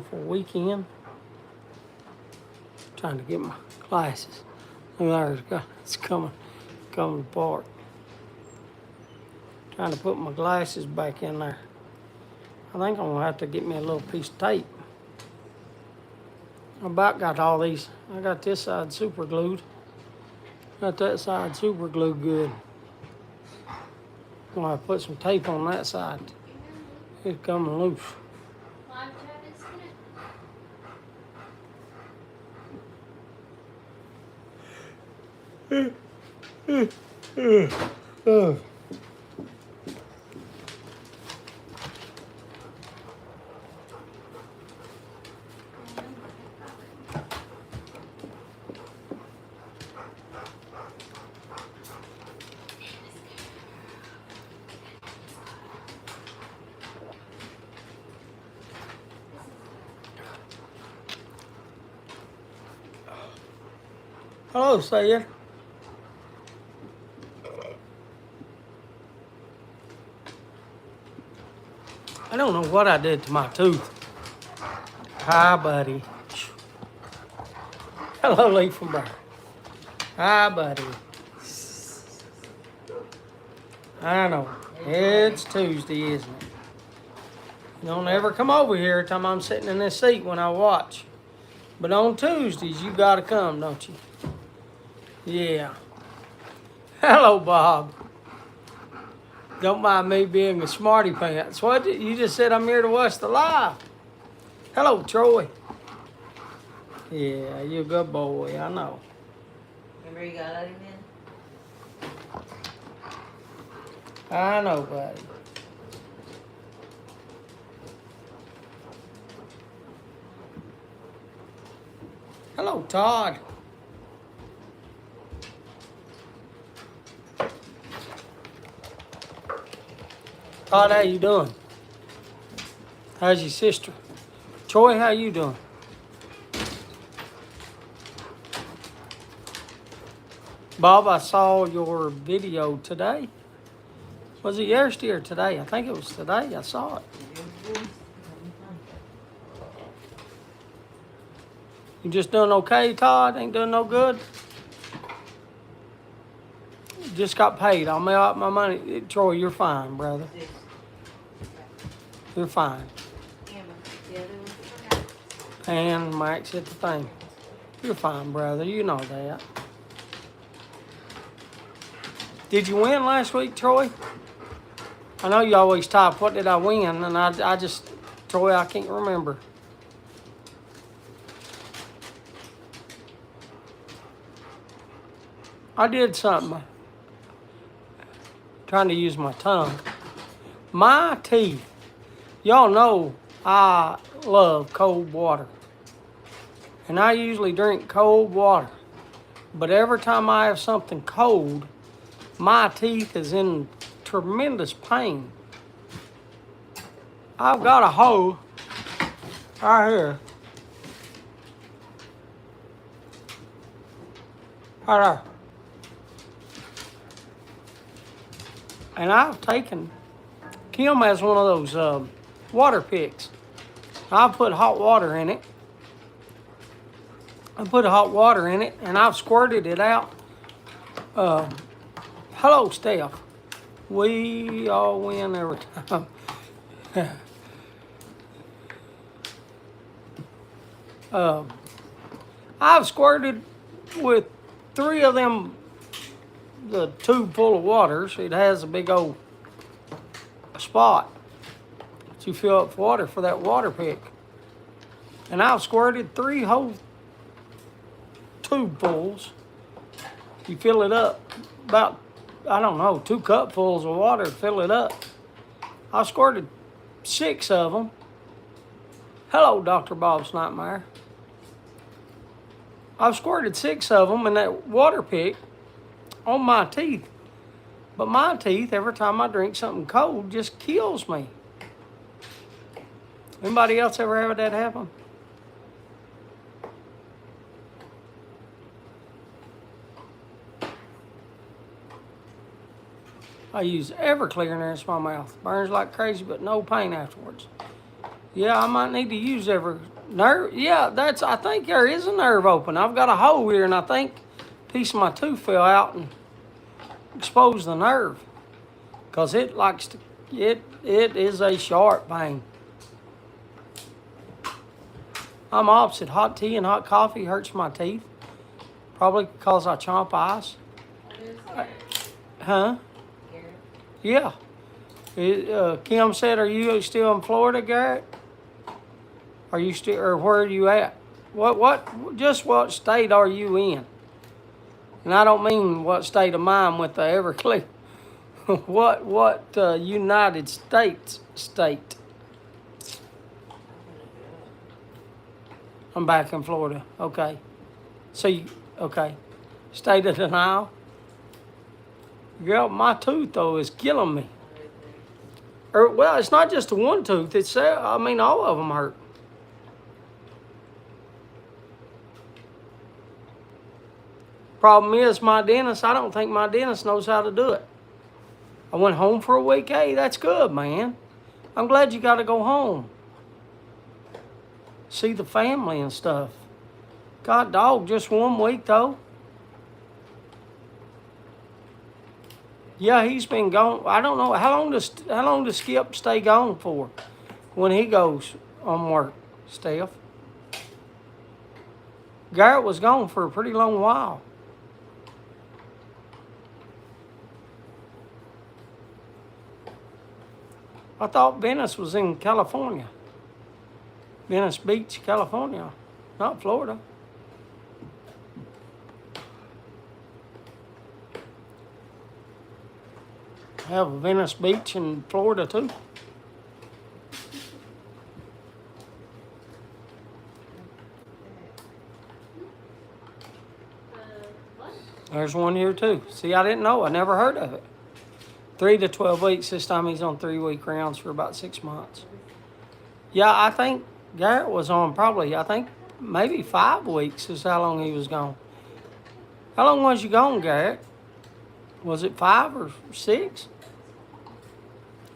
for a weekend. Trying to get my glasses. There's it's coming apart. Trying to put my glasses back in there. I think I'm gonna have to get me a little piece of tape. I about got all these. I got this side super glued. Got that side super glued good. I'm gonna have to put some tape on that side. It's coming loose. Hello, Sayed. I don't know what I did to my tooth. Hi, buddy. Hello, Lee from Burr. Hi, buddy. I know. It's Tuesday, isn't it? You don't ever come over here every time I'm sitting in this seat when I watch. But on Tuesdays, you gotta come, don't you? Yeah. Hello, Bob. Don't mind me being a smarty pants. What? You just said I'm here to watch the live. Hello, Troy. Yeah, you're a good boy. I know. Remember you got him in? I know, buddy. Hello, Todd. Todd, how you doing? How's your sister? Troy, how you doing? Bob, I saw your video today. Was it yesterday or today? I think it was today. I saw it. You just doing okay, Todd? Ain't doing no good? Just got paid. I'll mail out my money. Troy, you're fine, brother. You're fine. And Max hit the thing. You're fine, brother. You know that. Did you win last week, Troy? I know you always type, what did I win? And I just, Troy, I can't remember. I did something. Trying to use my tongue. My teeth. Y'all know I love cold water. And I usually drink cold water. But every time I have something cold, my teeth is in tremendous pain. I've got a hole right here. Right there. And I've taken, Kim has one of those water picks. I've put hot water in it. I put hot water in it and I've squirted it out. Hello, Steph. We all win every time. I've squirted with 3 of them, the tube full of water. So it has a big old spot that you fill up with water for that water pick. And I've squirted 3 whole tubefuls. You fill it up about, I don't know, 2 cupfuls of water to fill it up. I squirted 6 of them. Hello, Dr. Bob's Nightmare. I've squirted 6 of them in that water pick on my teeth. But my teeth, every time I drink something cold, just kills me. Anybody else ever had that happen? I use Everclear and it's my mouth. Burns like crazy, but no pain afterwards. Yeah, I might need to use Nerve, yeah, I think there is a nerve open. I've got a hole here, and I think a piece of my tooth fell out and exposed the nerve. Because it likes to, it is a sharp pain. I'm opposite. Hot tea and hot coffee hurts my teeth. Probably because I chomp ice. Huh? Yeah. Kim said, "Are you still in Florida, Garrett? Are you still, or where are you at? Just what state are you in? And I don't mean what state of mind with the Everclear. what United States state? I'm back in Florida. Okay. Okay. State of denial. Girl, my tooth though is killing me. Well, it's not just the one tooth. It's all of them hurt. Problem is, my dentist, I don't think my dentist knows how to do it. I went home for a week. Hey, that's good, man. I'm glad you got to go home. See the family and stuff. God dog, just 1 week though. Yeah, he's been gone. I don't know how long does Skip stay gone for when he goes on work, Steph? Garrett was gone for a pretty long while. I thought Venice was in California. Venice Beach, California, not Florida. I have a Venice Beach in Florida too. There's one here too. See, I didn't know. I never heard of it. 3 to 12 weeks. This time he's on 3-week rounds for about 6 months. Yeah, I think Garrett was on maybe 5 weeks is how long he was gone. How long was you gone, Garrett? Was it 5 or 6?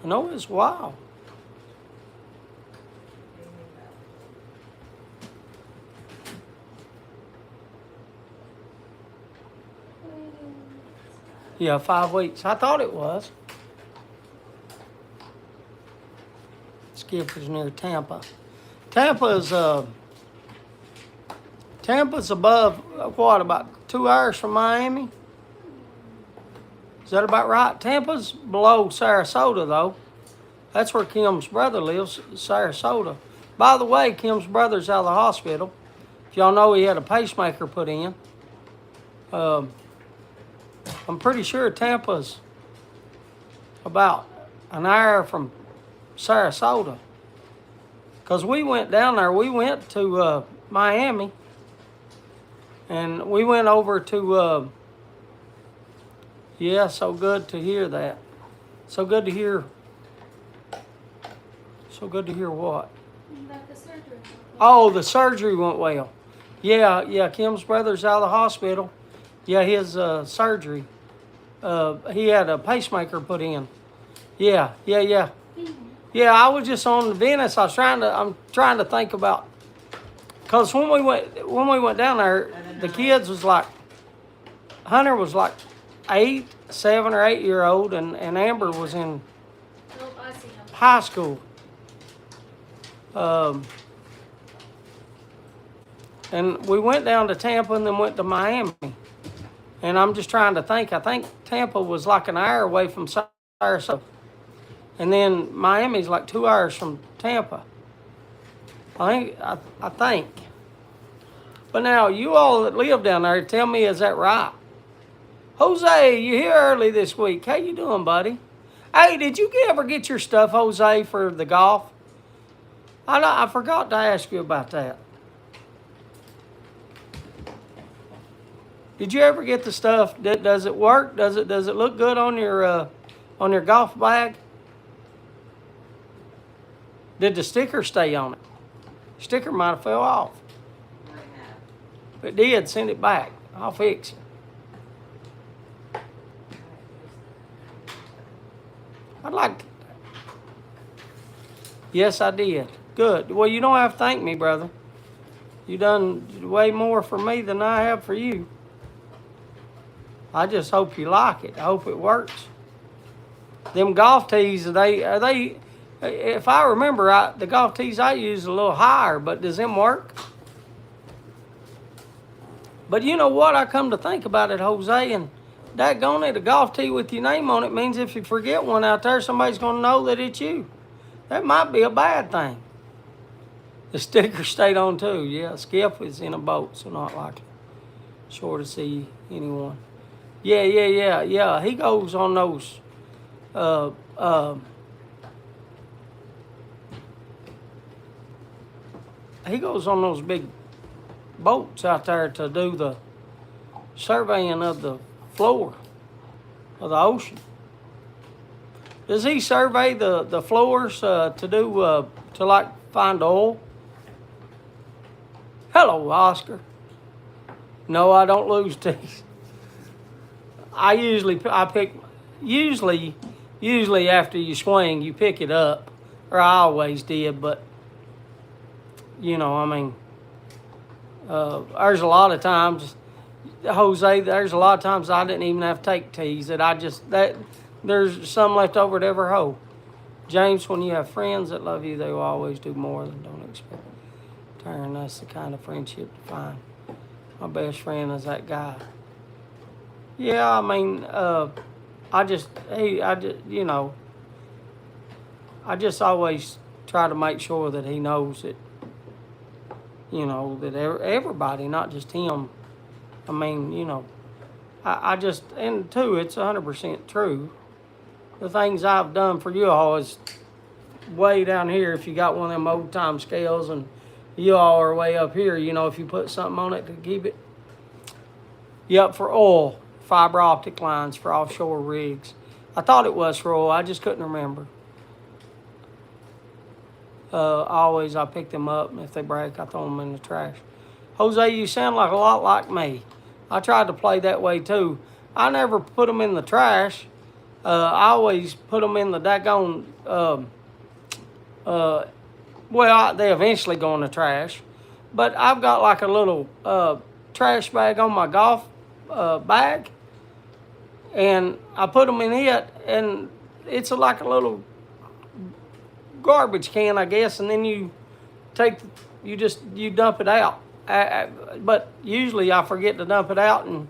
I know it's wild. Yeah, 5 weeks. I thought it was. Skip is near Tampa. Tampa's above, about 2 hours from Miami? Is that about right? Tampa's below Sarasota, though. That's where Kim's brother lives, Sarasota. By the way, Kim's brother's out of the hospital. If y'all know, he had a pacemaker put in. I'm pretty sure Tampa's about an hour from Sarasota. Because we went down there. We went to Miami. And we went over to... yeah, so good to hear that. So good to hear... So good to hear what? About the surgery. Oh, the surgery went well. Yeah, Kim's brother's out of the hospital. Yeah, his surgery. He had a pacemaker put in. Yeah. Yeah, I was just on Venice. I'm trying to think about, cause when we went down there, the kids was like, Hunter was like 7 or 8 year old, and Amber was in I see him. high school. And we went down to Tampa and then went to Miami. And I'm just trying to think. I think Tampa was like an hour away from Sarasota. And then Miami's like 2 hours from Tampa. I think. But now, you all that live down there, tell me, is that right? Jose, you here early this week. How you doing, buddy? Hey, did you ever get your stuff, Jose, for the golf? I forgot to ask you about that. Did you ever get the stuff? Does it work? Does it look good on your golf bag? Did the sticker stay on it? Sticker might have fell off. If it did, send it back. I'll fix it. I'd like to. Yes, I did. Good. Well, you don't have to thank me, brother. You done way more for me than I have for you. I just hope you like it. I hope it works. Them golf tees, are they? If I remember right, the golf tees I use are a little higher, but does them work? But you know what? I come to think about it, Jose, and daggone it, a golf tee with your name on it means if you forget one out there, somebody's going to know that it's you. That might be a bad thing. The sticker stayed on too. Yeah, Skip is in a boat, so not likely. Sure to see anyone. Yeah. He goes on those. Uh, uh, he goes on those big boats out there to do the surveying of the floor of the ocean. Does he survey the floors to do to like find oil? Hello, Oscar. No, I don't lose teeth. I pick usually after you swing you pick it up, or I always did. But you know, I mean, there's a lot of times, Jose. There's a lot of times I didn't even have to take tees that there's some left over at every hole. James, when you have friends that love you, they will always do more than don't expect. Turn, that's the kind of friendship to find. My best friend is that guy. Yeah, I mean, I just, you know, I just always try to make sure that he knows that, you know, that everybody, not just him. I mean, you know, I just, and two, it's 100% true. The things I've done for you all is way down here. If you got one of them old time scales and you all are way up here, you know, if you put something on it to keep it. Yep, for oil, fiber optic lines for offshore rigs. I thought it was for oil. I just couldn't remember. I pick them up, and if they break, I throw them in the trash. Jose, you sound like a lot like me. I tried to play that way too. I never put them in the trash. I always put them in the daggone. They eventually go in the trash, but I've got like a little trash bag on my golf bag, and I put them in it, and it's like a little garbage can, I guess, and then you dump it out. But usually I forget to dump it out, and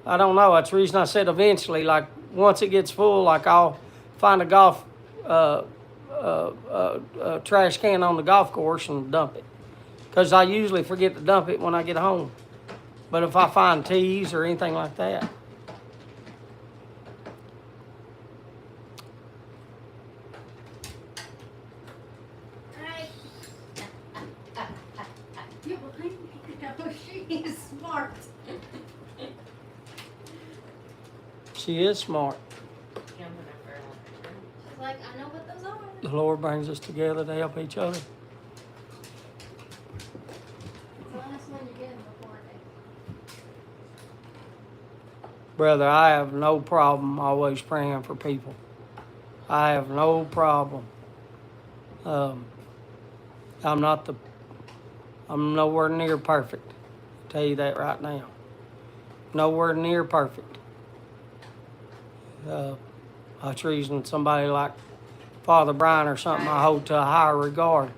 I don't know. That's the reason I said eventually. Like once it gets full, like I'll find a golf trash can on the golf course and dump it, because I usually forget to dump it when I get home. But if I find teas or anything like that. She is smart. She is smart. She's like, I know what those are. The Lord brings us together to help each other. It's the last one you're getting before they. Brother, I have no problem always praying for people. I have no problem. I'm nowhere near perfect. I'll tell you that right now. Nowhere near perfect. That's the reason somebody like Father Brian or something I hold to a higher regard.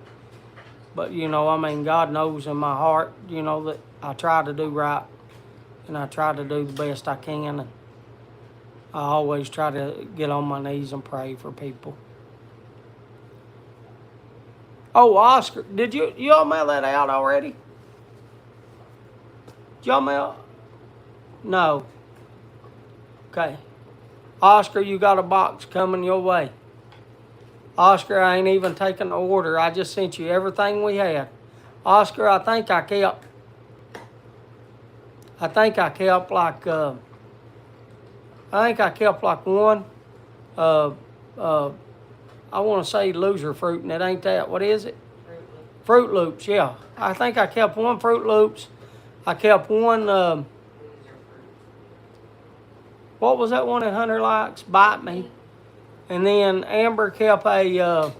But, you know, I mean, God knows in my heart, you know, that I try to do right. And I try to do the best I can. And I always try to get on my knees and pray for people. Oh, Oscar, did you all mail that out already? Did y'all mail? No. Okay. Oscar, you got a box coming your way. Oscar, I ain't even taking the order. I just sent you everything we had. Oscar, I think I kept like one. I want to say loser fruit, and it ain't that. What is it? Fruit Loops, yeah. I think I kept one Fruit Loops. I kept one, what was that one that Hunter likes? Bite Me. And then Amber kept a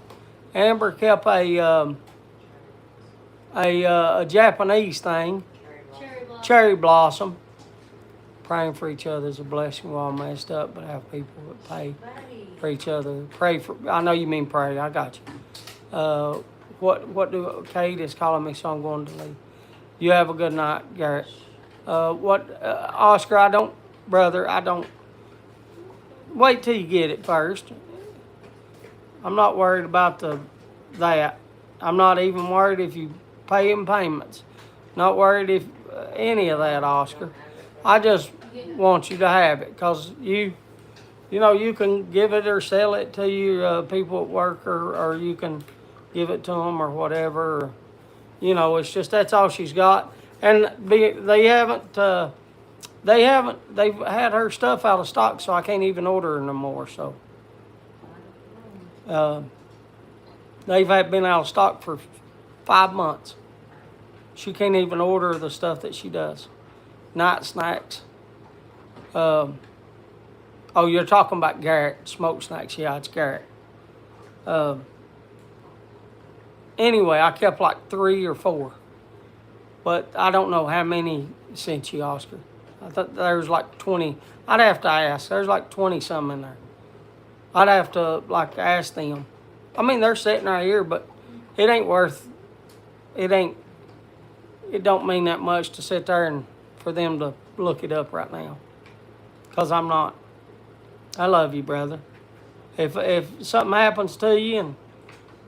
a Japanese thing, Cherry blossom. cherry blossom. Praying for each other is a blessing. We're all messed up, but have people that pay for each other. Pray for. I know you mean pray. I got you. What do Kate is calling me, so I'm going to leave. You have a good night, Garrett. Oscar? I don't. Wait till you get it first. I'm not worried about that. I'm not even worried if you pay in payments. Not worried if any of that, Oscar. I just want you to have it because you can give it or sell it to your people at work, or you can give it to them or whatever. Or, it's just that's all she's got, and they've had her stuff out of stock, so I can't even order her no more. So they've been out of stock for 5 months. She can't even order the stuff that she does. Night snacks. Oh, you're talking about Garrett, smoked snacks. Yeah, it's Garrett. Anyway, I kept like 3 or 4. But I don't know how many sent you, Oscar. I thought there was like 20. I'd have to ask. There's like 20 some in there. I'd have to ask them. I mean, they're sitting right here, but it don't mean that much to sit there and for them to look it up right now. Because I'm not. I love you, brother. If something happens to you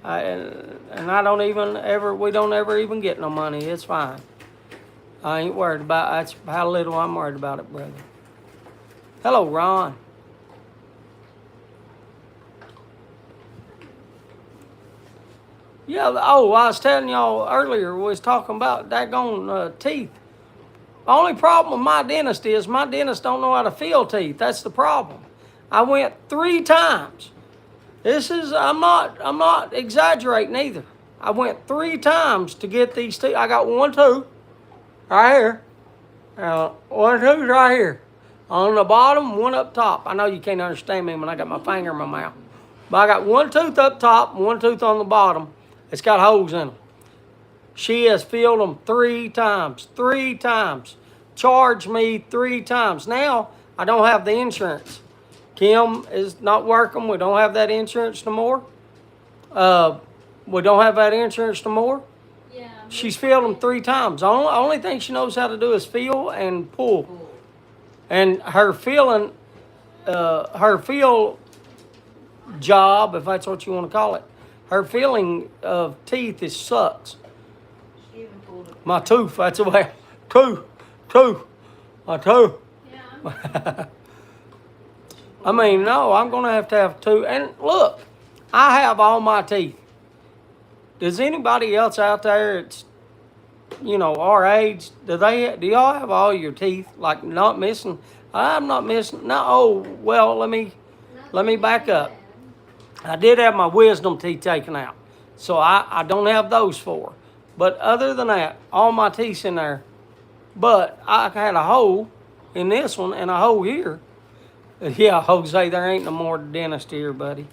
and I don't even ever, we don't ever even get no money, it's fine. I ain't worried about it. That's how little I'm worried about it, brother. Hello, Ron. Yeah, I was telling y'all earlier, we was talking about daggone teeth. The only problem with my dentist is my dentist don't know how to feel teeth. That's the problem. I went 3 times. I'm not exaggerating either. I went 3 times to get these teeth. I got 1 tooth right here. 1 tooth right here. On the bottom, 1 up top. I know you can't understand me when I got my finger in my mouth. But I got 1 tooth up top and 1 tooth on the bottom. It's got holes in them. She has filled them 3 times. 3 times. Charged me 3 times. Now, I don't have the insurance. Kim is not working. We don't have that insurance no more. We don't have that insurance no more. Yeah. She's filled them 3 times. The only thing she knows how to do is feel and pull. And her feel job, if that's what you want to call it, her feeling of teeth sucks. My tooth, that's the way. My tooth. Yeah. I mean, no, I'm going to have 2. And look, I have all my teeth. Does anybody else out there, it's, our age, do y'all have all your teeth, like not missing? I'm not missing. No, well, let me back up. I did have my wisdom teeth taken out. So I don't have those 4. But other than that, all my teeth's in there. But I had a hole in this one and a hole here. Yeah, Jose, there ain't no more dentist here, buddy.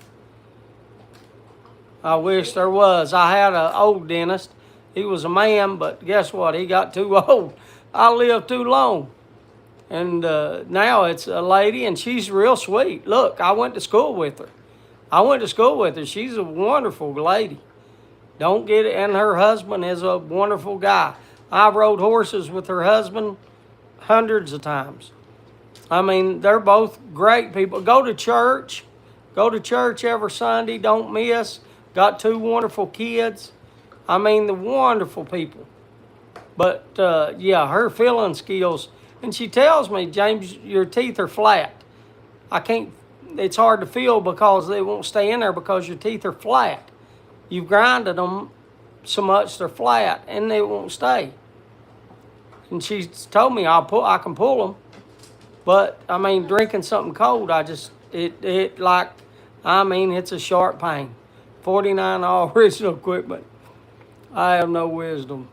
I wish there was. I had an old dentist. He was a man, but guess what? He got too old. I lived too long. And now it's a lady, and she's real sweet. Look, I went to school with her. She's a wonderful lady. Don't get it. And her husband is a wonderful guy. I've rode horses with her husband hundreds of times. I mean, they're both great people. Go to church every Sunday. Don't miss. Got 2 wonderful kids. I mean, the wonderful people. But, yeah, her feeling skills. And she tells me, James, your teeth are flat. It's hard to feel because they won't stay in there because your teeth are flat. You've grinded them so much they're flat and they won't stay. And she told me I can pull them. But, I mean, drinking something cold, it's a sharp pain. 49 all original equipment. I have no wisdom.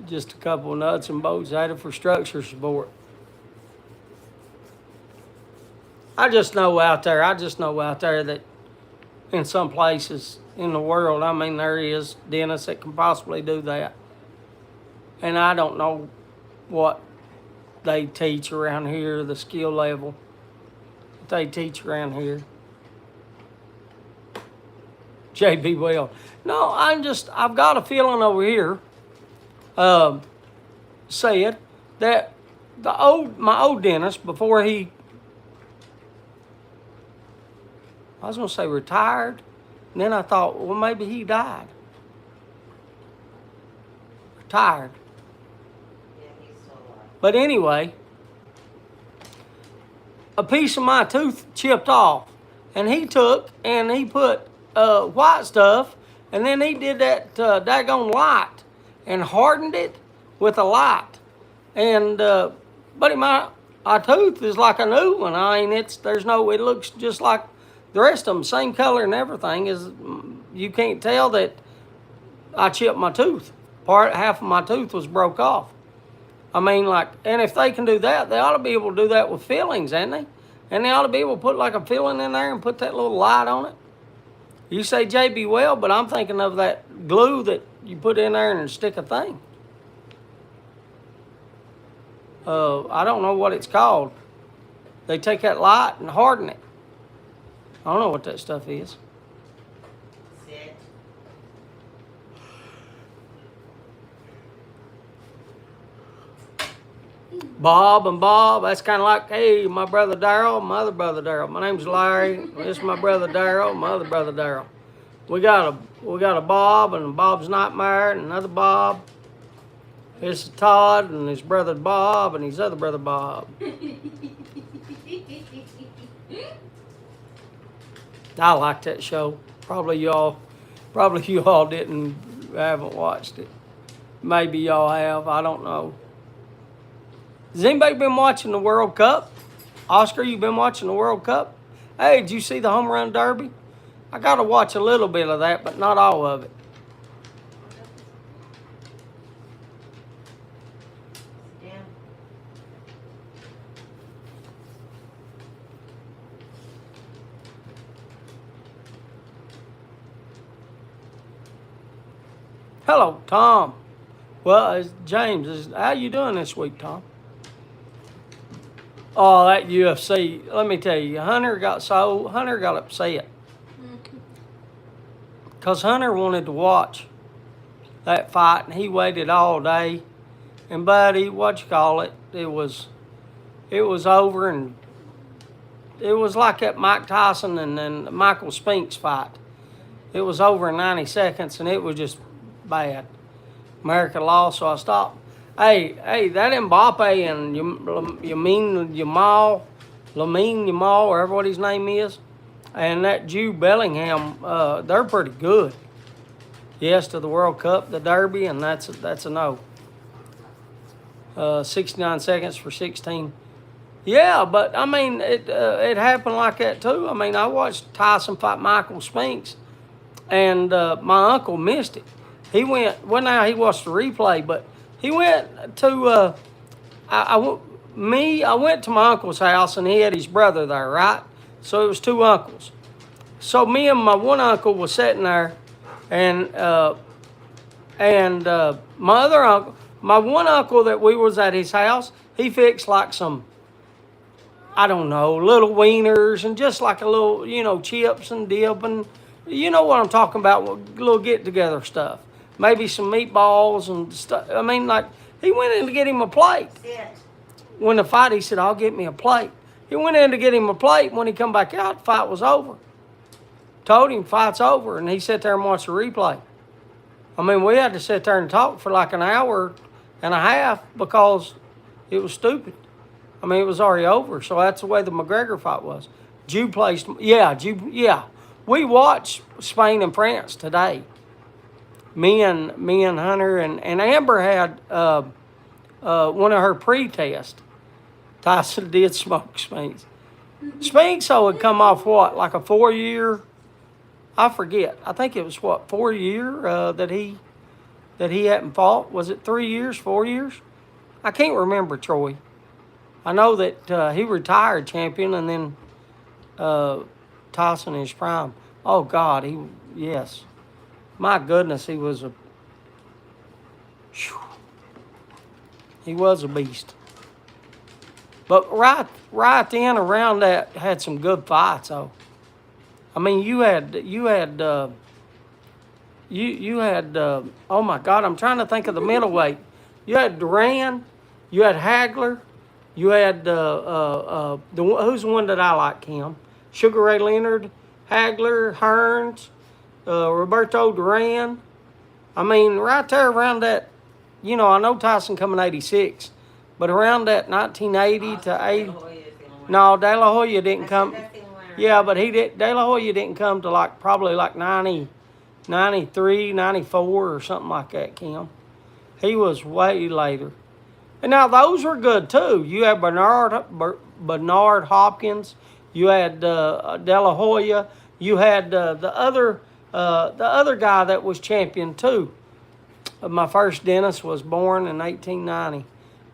Just a couple of nuts and bolts added for structure support. I just know out there that in some places in the world. I mean, there is dentists that can possibly do that. And I don't know what they teach around here, the skill level that they teach around here. JB Well. No, I've got a feeling over here, said that my old dentist, before I was going to say retired, and then I thought, well, maybe he died. Retired. Yeah, he's still alive. But anyway, a piece of my tooth chipped off, and he took and he put white stuff, and then he did that daggone light and hardened it with a light. And buddy, my tooth is like a new one. It looks just like the rest of them, same color and everything. You can't tell that I chipped my tooth. Half of my tooth was broke off. I mean, and if they can do that, they ought to be able to do that with fillings, ain't they? And they ought to be able to put like a filling in there and put that little light on it. You say JB Well, but I'm thinking of that glue that you put in there and stick a thing. I don't know what it's called. They take that light and harden it. I don't know what that stuff is. Sit. Bob and Bob, that's kind of like, hey, my brother Daryl, my other brother Daryl. My name's Larry. This is my brother Daryl, my other brother Daryl. We got a Bob, and Bob's not married, and another Bob. This is Todd and his brother Bob and his other brother Bob. I like that show. Probably you all haven't watched it. Maybe y'all have. I don't know. Has anybody been watching the World Cup? Oscar, you been watching the World Cup? Hey, did you see the home run derby? I got to watch a little bit of that, but not all of it. Sit down. Hello, Tom. Well, it's James. How you doing this week, Tom? Oh, that UFC. Let me tell you, Hunter got upset. Because Hunter wanted to watch that fight, and he waited all day. And buddy, it was over, and it was like that Mike Tyson and Michael Spinks fight. It was over in 90 seconds, and it was just bad. America lost, so I stopped. Hey, that Mbappe and Lamine Yamal, whatever what his name is, and that Jude Bellingham, they're pretty good. Yes to the World Cup, the Derby, and that's a no. 69 seconds for 16. Yeah, but I mean, it happened like that too. I mean, I watched Tyson fight Michael Spinks, and my uncle missed it. He went, well, now he watched the replay, but he went to, I went to my uncle's house, and he had his brother there, right? So it was two uncles. So me and my one uncle was sitting there, and my other uncle, my one uncle that we was at his house, he fixed like some, I don't know, little wieners and just like a little, chips and dip, and you know what I'm talking about, little get-together stuff. Maybe some meatballs and stuff. I mean, like, he went in to get him a plate. Sit. When the fight, he said, I'll get me a plate. He went in to get him a plate. When he come back out, the fight was over. Told him, fight's over, and he sat there and watched the replay. I mean, we had to sit there and talk for like an hour and a half because it was stupid. I mean, it was already over, so that's the way the McGregor fight was. Jude placed, yeah. We watched Spain and France today. Me and Hunter and Amber had one of her pre-tests. Tyson did smoke Spinks. Spinks would come off what, like a 4-year? I forget. I think it was 4-year that he hadn't fought. Was it 3 years, 4 years? I can't remember, Troy. I know that he retired champion, and then Tyson in his prime. Oh God, yes. My goodness, phew, he was a beast. But right then around that had some good fights though. I mean, you had oh my God, I'm trying to think of the middleweight. You had Duran, you had Hagler, you had who's the one that I like, Kim? Sugar Ray Leonard, Hagler, Hearns, Roberto Duran. I mean, right there around that, I know Tyson coming 86, but around that 1980 to 80. No, De La Hoya didn't come. Yeah, but De La Hoya didn't come to probably like 90, 93, 94 or something like that, Kim. He was way later. And now those were good too. You had Bernard Hopkins. You had De La Hoya. You had the other guy that was champion too. My first dentist was born in 1890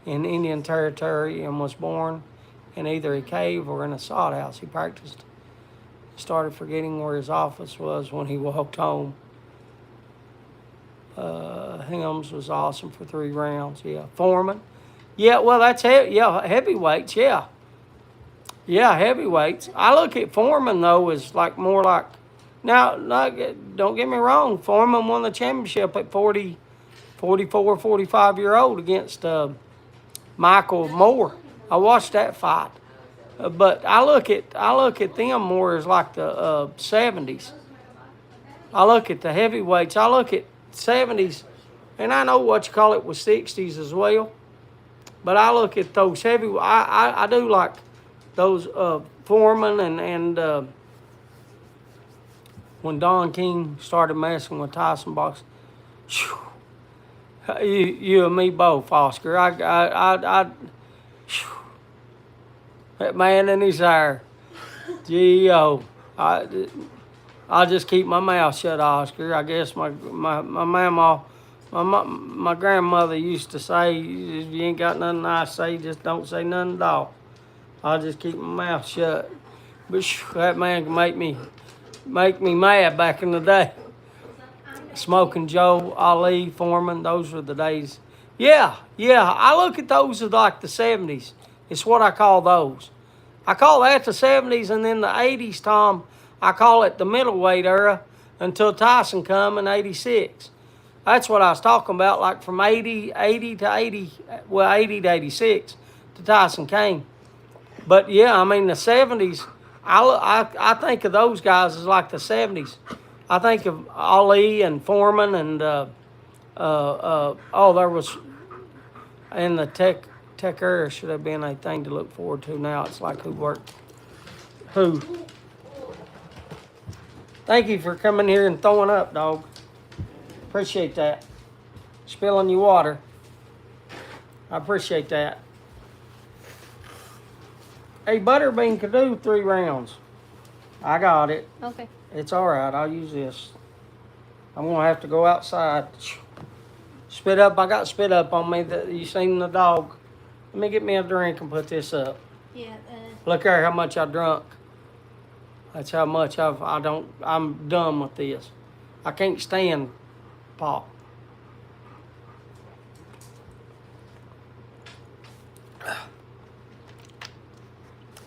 in Indian Territory and was born in either a cave or in a sod house. He practiced. Started forgetting where his office was when he walked home. Helms was awesome for 3 rounds. Yeah, Foreman. Yeah, well, that's heavyweights. Yeah, heavyweights. I look at Foreman though as more like. Now, don't get me wrong. Foreman won the championship at 44, 45-year-old against Michael Moore. I watched that fight. But I look at them more as like the 70s. I look at the heavyweights. I look at 70s, and I know what you call it was 60s as well. But I look at those heavy. I do like those Foreman and when Don King started messing with Tyson boxing. You and me both, Oscar. That man in his hair. G.O. I'll just keep my mouth shut, Oscar. I guess my mama, my grandmother used to say, if you ain't got nothing nice to say, just don't say nothing at all. I'll just keep my mouth shut. But that man can make me mad back in the day. Smoking Joe, Ali, Foreman, those were the days. Yeah, I look at those as like the 70s. It's what I call those. I call that the 70s, and then the 80s, Tom, I call it the middleweight era until Tyson come in 86. That's what I was talking about, like from 80 to 80 to 86 to Tyson came. But yeah, I mean the 70s, I think of those guys as like the 70s. I think of Ali and Foreman and there was, and the Tech era should have been a thing to look forward to. Now it's like who. Thank you for coming here and throwing up, dog. Appreciate that. Spilling your water. I appreciate that. Hey, Butterbean could do 3 rounds. I got it. Okay. It's all right. I'll use this. I'm going to have to go outside. Spit up. I got spit up on me. You seen the dog. Let me get me a drink and put this up. Yeah. Look here how much I drunk. That's how much I'm done with this. I can't stand pop.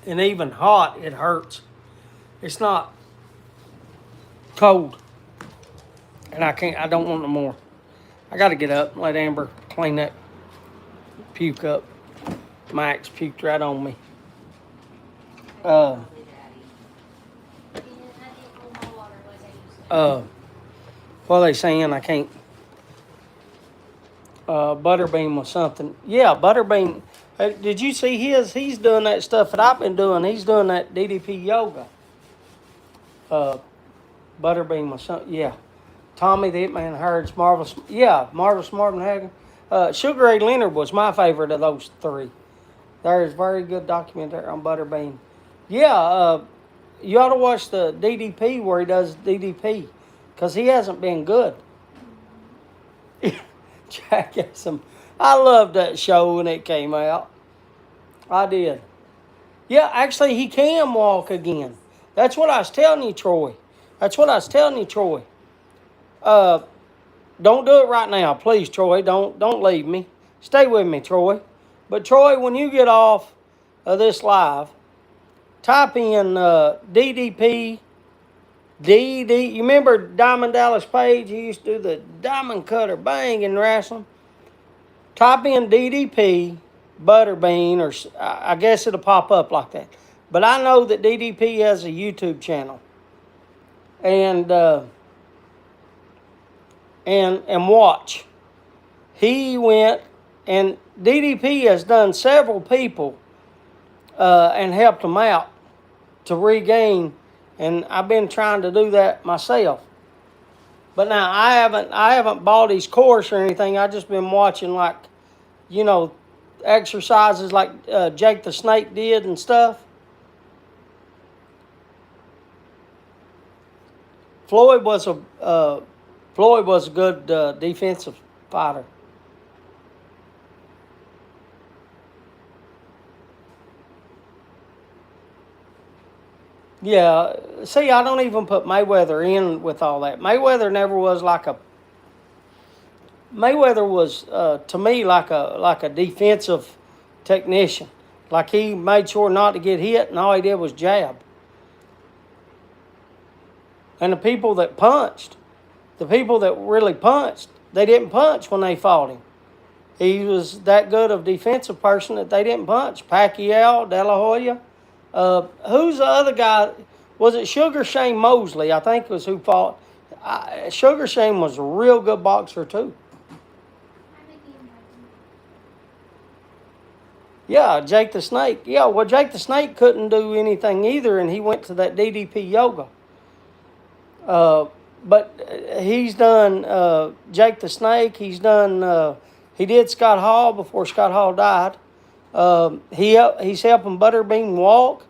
And even hot, it hurts. It's not cold. And I don't want no more. I got to get up and let Amber clean that puke up. Max puked right on me. What are they saying? I can't. Butterbean was something. Yeah, Butterbean. Did you see his? He's doing that stuff that I've been doing. He's doing that DDP yoga. Butterbean was something. Yeah. Tommy the Hitman Heard's Marvelous. Yeah, Marvelous Marvin Hagen. Sugar Ray Leonard was my favorite of those 3. There's very good documentary on Butterbean. Yeah, you ought to watch the DDP where he does DDP, because he hasn't been good. Jackass. I loved that show when it came out. I did. Yeah, actually, he can walk again. That's what I was telling you, Troy. That's what I was telling you, Troy. Don't do it right now, please, Troy. Don't leave me. Stay with me, Troy. But Troy, when you get off of this live, type in DDP. You remember Diamond Dallas Page? He used to do the diamond cutter bang in wrestling. Type in DDP Butterbean, or I guess it'll pop up like that. But I know that DDP has a YouTube channel, and watch. He went, and DDP has done several people and helped them out to regain. And I've been trying to do that myself. But now I haven't bought his course or anything. I just been watching, like, exercises like Jake the Snake did and stuff. Floyd was a good defensive fighter. Yeah, see, I don't even put Mayweather in with all that. Mayweather never was like a. Mayweather was to me like a defensive technician. Like, he made sure not to get hit, and all he did was jab. And the people that really punched, they didn't punch when they fought him. He was that good of defensive person that they didn't punch. Pacquiao, De La Hoya. Who's the other guy? Was it Sugar Shane Mosley? I think was who fought. Sugar Shane was a real good boxer too. Yeah, Jake the Snake. Yeah, well, Jake the Snake couldn't do anything either, and he went to that DDP yoga. But he's done Jake the Snake. He's done. He did Scott Hall before Scott Hall died. He's helping Butterbean walk.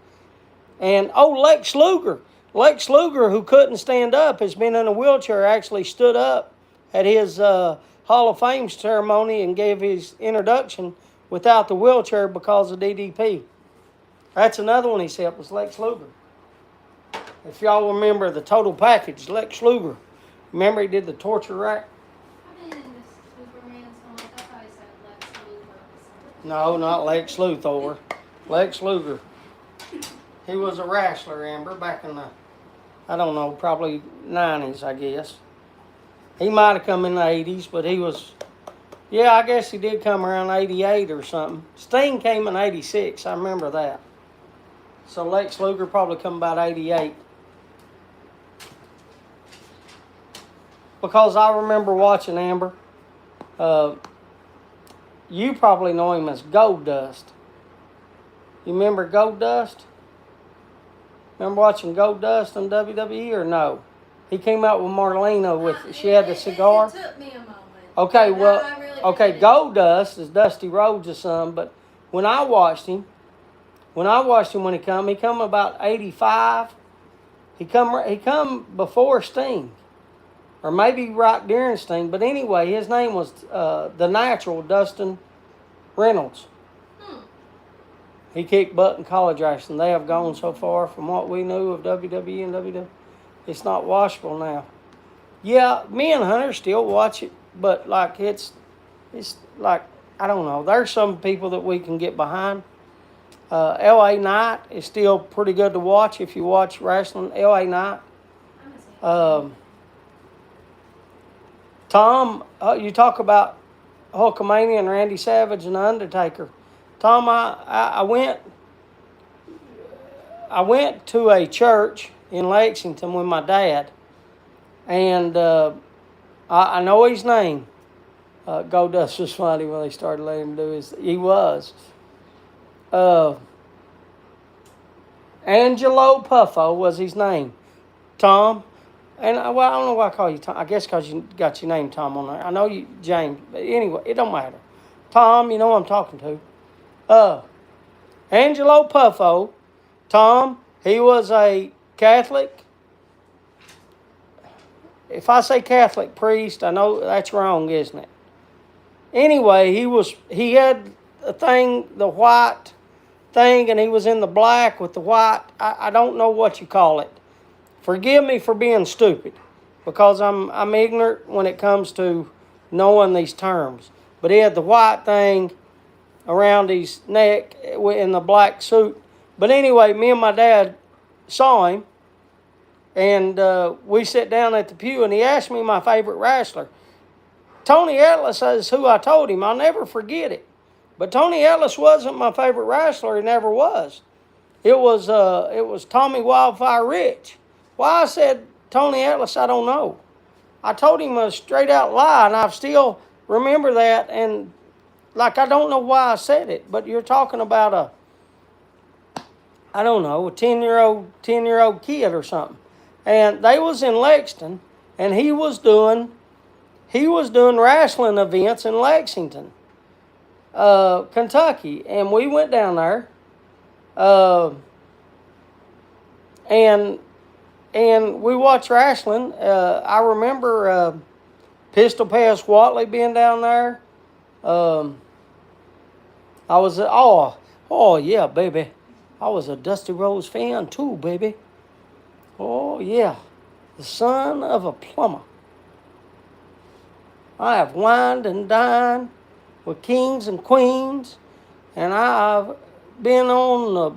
And, Lex Luger. Lex Luger, who couldn't stand up, has been in a wheelchair, actually stood up at his Hall of Fame ceremony and gave his introduction without the wheelchair because of DDP. That's another one he's helped, was Lex Luger. If y'all remember the total package, Lex Luger. Remember he did the torture rack? I didn't Superman so much. I thought he said Lex Luthor. No, not Lex Luthor. Lex Luger. He was a wrestler, Amber, back in the, I don't know, probably 90s, I guess. He might have come in the 80s, but he was, yeah, I guess he did come around 88 or something. Sting came in 86, I remember that. So Lex Luger probably come about 88. Because I remember watching, Amber, you probably know him as Gold Dust. You remember Gold Dust? Remember watching Gold Dust on WWE or no? He came out with Marlena with, she had the cigar. It took me a moment. Okay, well, really Gold Dust is Dusty Rhodes' son, but when I watched him when he come about 85. He come before Sting. Or maybe right during Sting. But anyway, his name was the Natural Dustin Reynolds. He kicked butt in college wrestling. They have gone so far from what we knew of WWE and WWE. It's not watchable now. Yeah, me and Hunter still watch it, but like it's like, I don't know. There's some people that we can get behind. LA Knight is still pretty good to watch if you watch wrestling. LA Knight. Tom, you talk about Hulkamania and Randy Savage and The Undertaker. Tom, I went to a church in Lexington with my dad, and I know his name. Goldust was funny when they started letting him do his. He was. Angelo Puffo was his name. Tom. And, I don't know why I call you Tom. I guess because you got your name Tom on there. I know you, James. But anyway, it don't matter. Tom, you know who I'm talking to. Angelo Puffo, Tom, he was a Catholic. If I say Catholic priest, I know that's wrong, isn't it? Anyway, he had a thing, the white thing, and he was in the black with the white. I don't know what you call it. Forgive me for being stupid, because I'm ignorant when it comes to knowing these terms. But he had the white thing around his neck in the black suit. But anyway, me and my dad saw him, and we sat down at the pew, and he asked me my favorite wrestler. Tony Ellis is who I told him. I'll never forget it. But Tony Ellis wasn't my favorite wrestler. He never was. It was Tommy Wildfire Rich. Why I said Tony Ellis, I don't know. I told him a straight out lie, and I still remember that. And like, I don't know why I said it, but you're talking about I don't know, a 10-year-old kid or something. And they was in Lexington, and he was doing wrestling events in Lexington, Kentucky, and we went down there, and we watched wrestling. I remember Pistol Pass Watley being down there. I was oh yeah, baby. I was a Dusty Rhodes fan too, baby. Oh yeah, the son of a plumber. I have wined and dined with kings and queens, and I've been on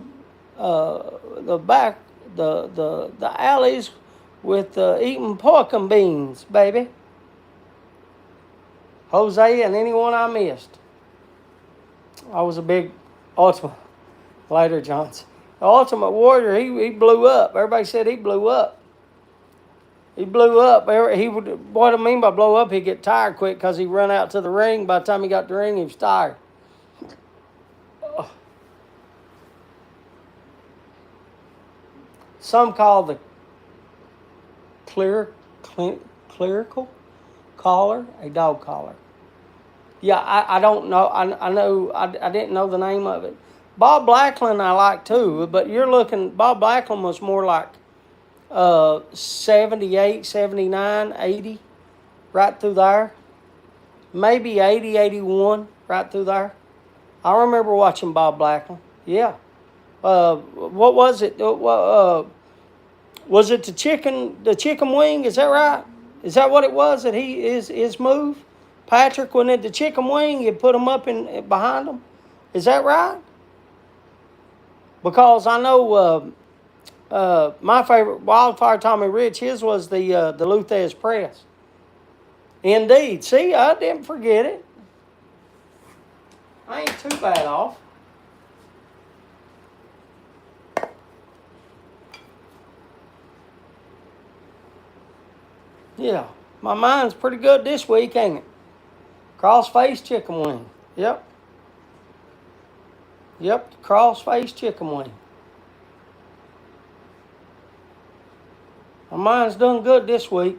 the alleys with eating pork and beans, baby. Jose and anyone I missed. I was a big Ultimate later Johnson. The Ultimate Warrior, he blew up. Everybody said he blew up. He blew up. What I mean by blow up, he'd get tired quick because he'd run out to the ring. By the time he got to the ring, he was tired. Some call the clerical collar a dog collar. Yeah, I don't know. I know. I didn't know the name of it. Bob Backlund I like too, but Bob Backlund was more like 78, 79, 80, right through there. Maybe 80, 81, right through there. I remember watching Bob Backlund. Yeah. What was it? Was it the chicken wing? Is that right? Is that what it was? That his move? Patrick, when it the chicken wing, you put him up in behind him. Is that right? Because I know my favorite Wildfire Tommy Rich, his was the Luthez Press. Indeed. See, I didn't forget it. I ain't too bad off. Yeah, my mind's pretty good this week, ain't it? Cross-faced chicken wing. Yep. Yep, cross-faced chicken wing. My mind's done good this week.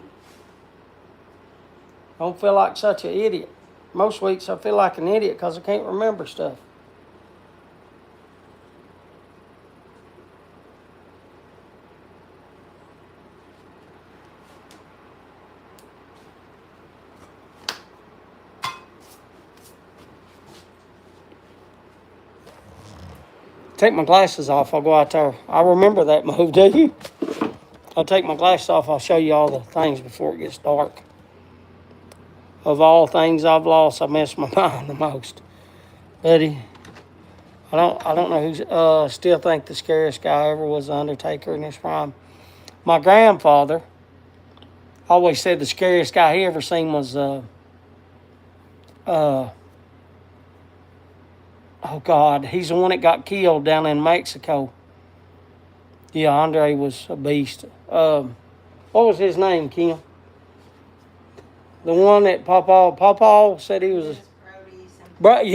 Don't feel like such an idiot. Most weeks I feel like an idiot because I can't remember stuff. Take my glasses off, I'll go out there. I remember that move, do you? I'll take my glasses off, I'll show you all the things before it gets dark. Of all things I've lost, I miss my mind the most. Buddy, I don't know who still think the scariest guy ever was the Undertaker in his prime. My grandfather always said the scariest guy he ever seen was oh God, he's the one that got killed down in Mexico. Yeah, Andre was a beast. What was his name, Kim? The one that Papa said he was. Brody.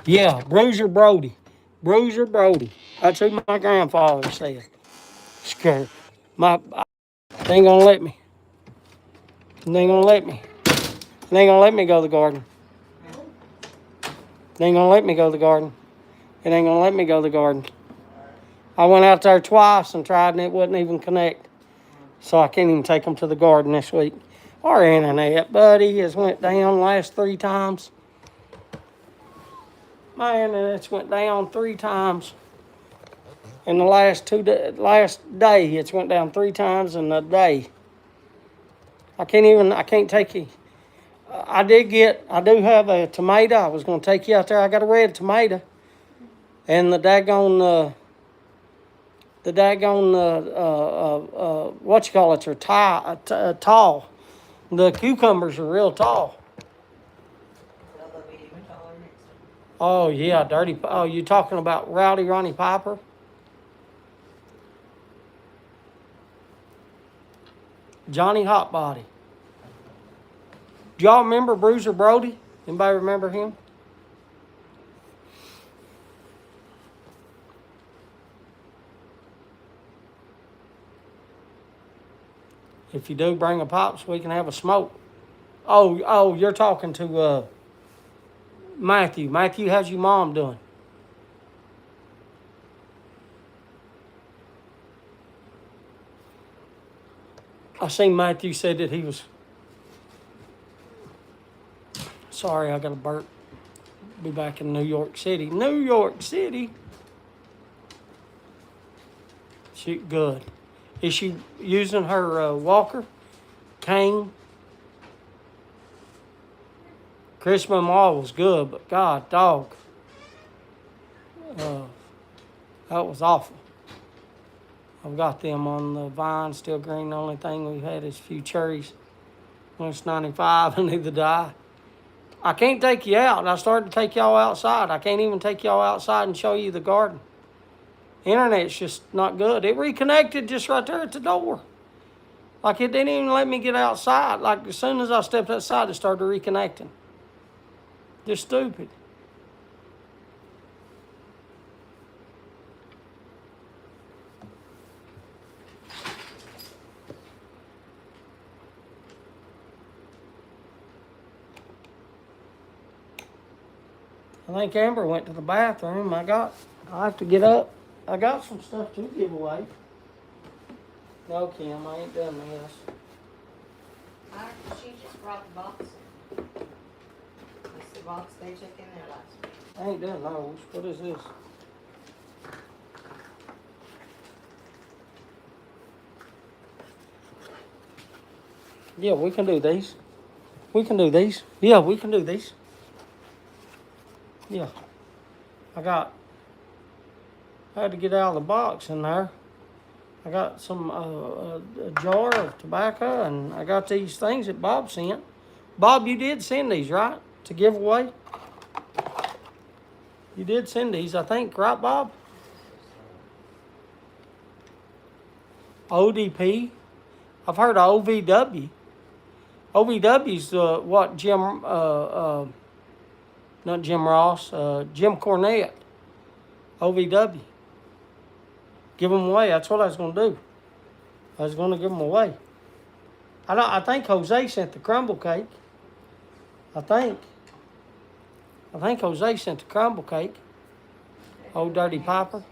Yeah, Bruiser Brody. Bruiser Brody. That's who my grandfather said. Scared. They ain't gonna let me. They ain't gonna let me. They ain't gonna let me go to the garden. They ain't gonna let me go to the garden. It ain't gonna let me go to the garden. I went out there twice and tried and it wouldn't even connect. So I can't even take them to the garden this week. Our internet, buddy, has went down the last 3 times. My internet's went down 3 times. in the last day. It's went down 3 times in a day. I can't take you. I do have a tomato. I was going to take you out there. I got a red tomato. And the daggone, what you call it, are tall. The cucumbers are real tall. They'll be even taller next time. Oh, yeah, dirty. Oh, you talking about Rowdy Ronnie Piper? Johnny Hotbody. Do y'all remember Bruiser Brody? Anybody remember him? If you do, bring a pop so we can have a smoke. Oh, you're talking to Matthew. Matthew, how's your mom doing? I seen Matthew said that he was. Sorry, I got a burp. Be back in New York City. New York City. She good. Is she using her walker, cane? Chris Mall was good, but God, dog, that was awful. I've got them on the vine, still green. The only thing we've had is a few cherries. When it's 95, and neither do I. I can't take you out. I started to take y'all outside. I can't even take y'all outside and show you the garden. Internet's just not good. It reconnected just right there at the door. Like it didn't even let me get outside. Like as soon as I stepped outside, it started reconnecting. Just stupid. I think Amber went to the bathroom. I have to get up. I got some stuff to give away. No, Kim, I ain't done this. She just brought the box. That's the box they took in there last week. I ain't done those. What is this? Yeah, we can do these. We can do these. Yeah, we can do these. Yeah. I had to get out of the box in there. I got some a jar of tobacco, and I got these things that Bob sent. Bob, you did send these, right? To give away? You did send these, I think, right, Bob? ODP. I've heard of OVW. OVW's what Jim, not Jim Ross, Jim Cornette. OVW. Give them away. That's what I was going to do. I was going to give them away. I think Jose sent the crumble cake. I think Jose sent the crumble cake. Old Dirty Piper.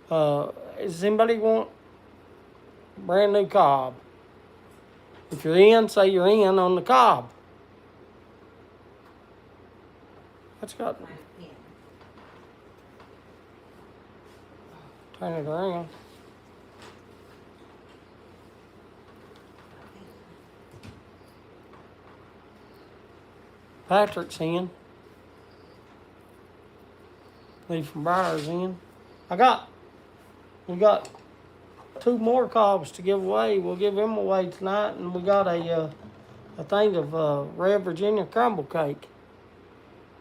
Does anybody want brand new cob? If you're in, say you're in on the cob. What's got? Turn it around. Patrick's in. Lee from Briar's in. We got 2 more cobs to give away. We'll give them away tonight, and we got a thing of Red Virginia crumble cake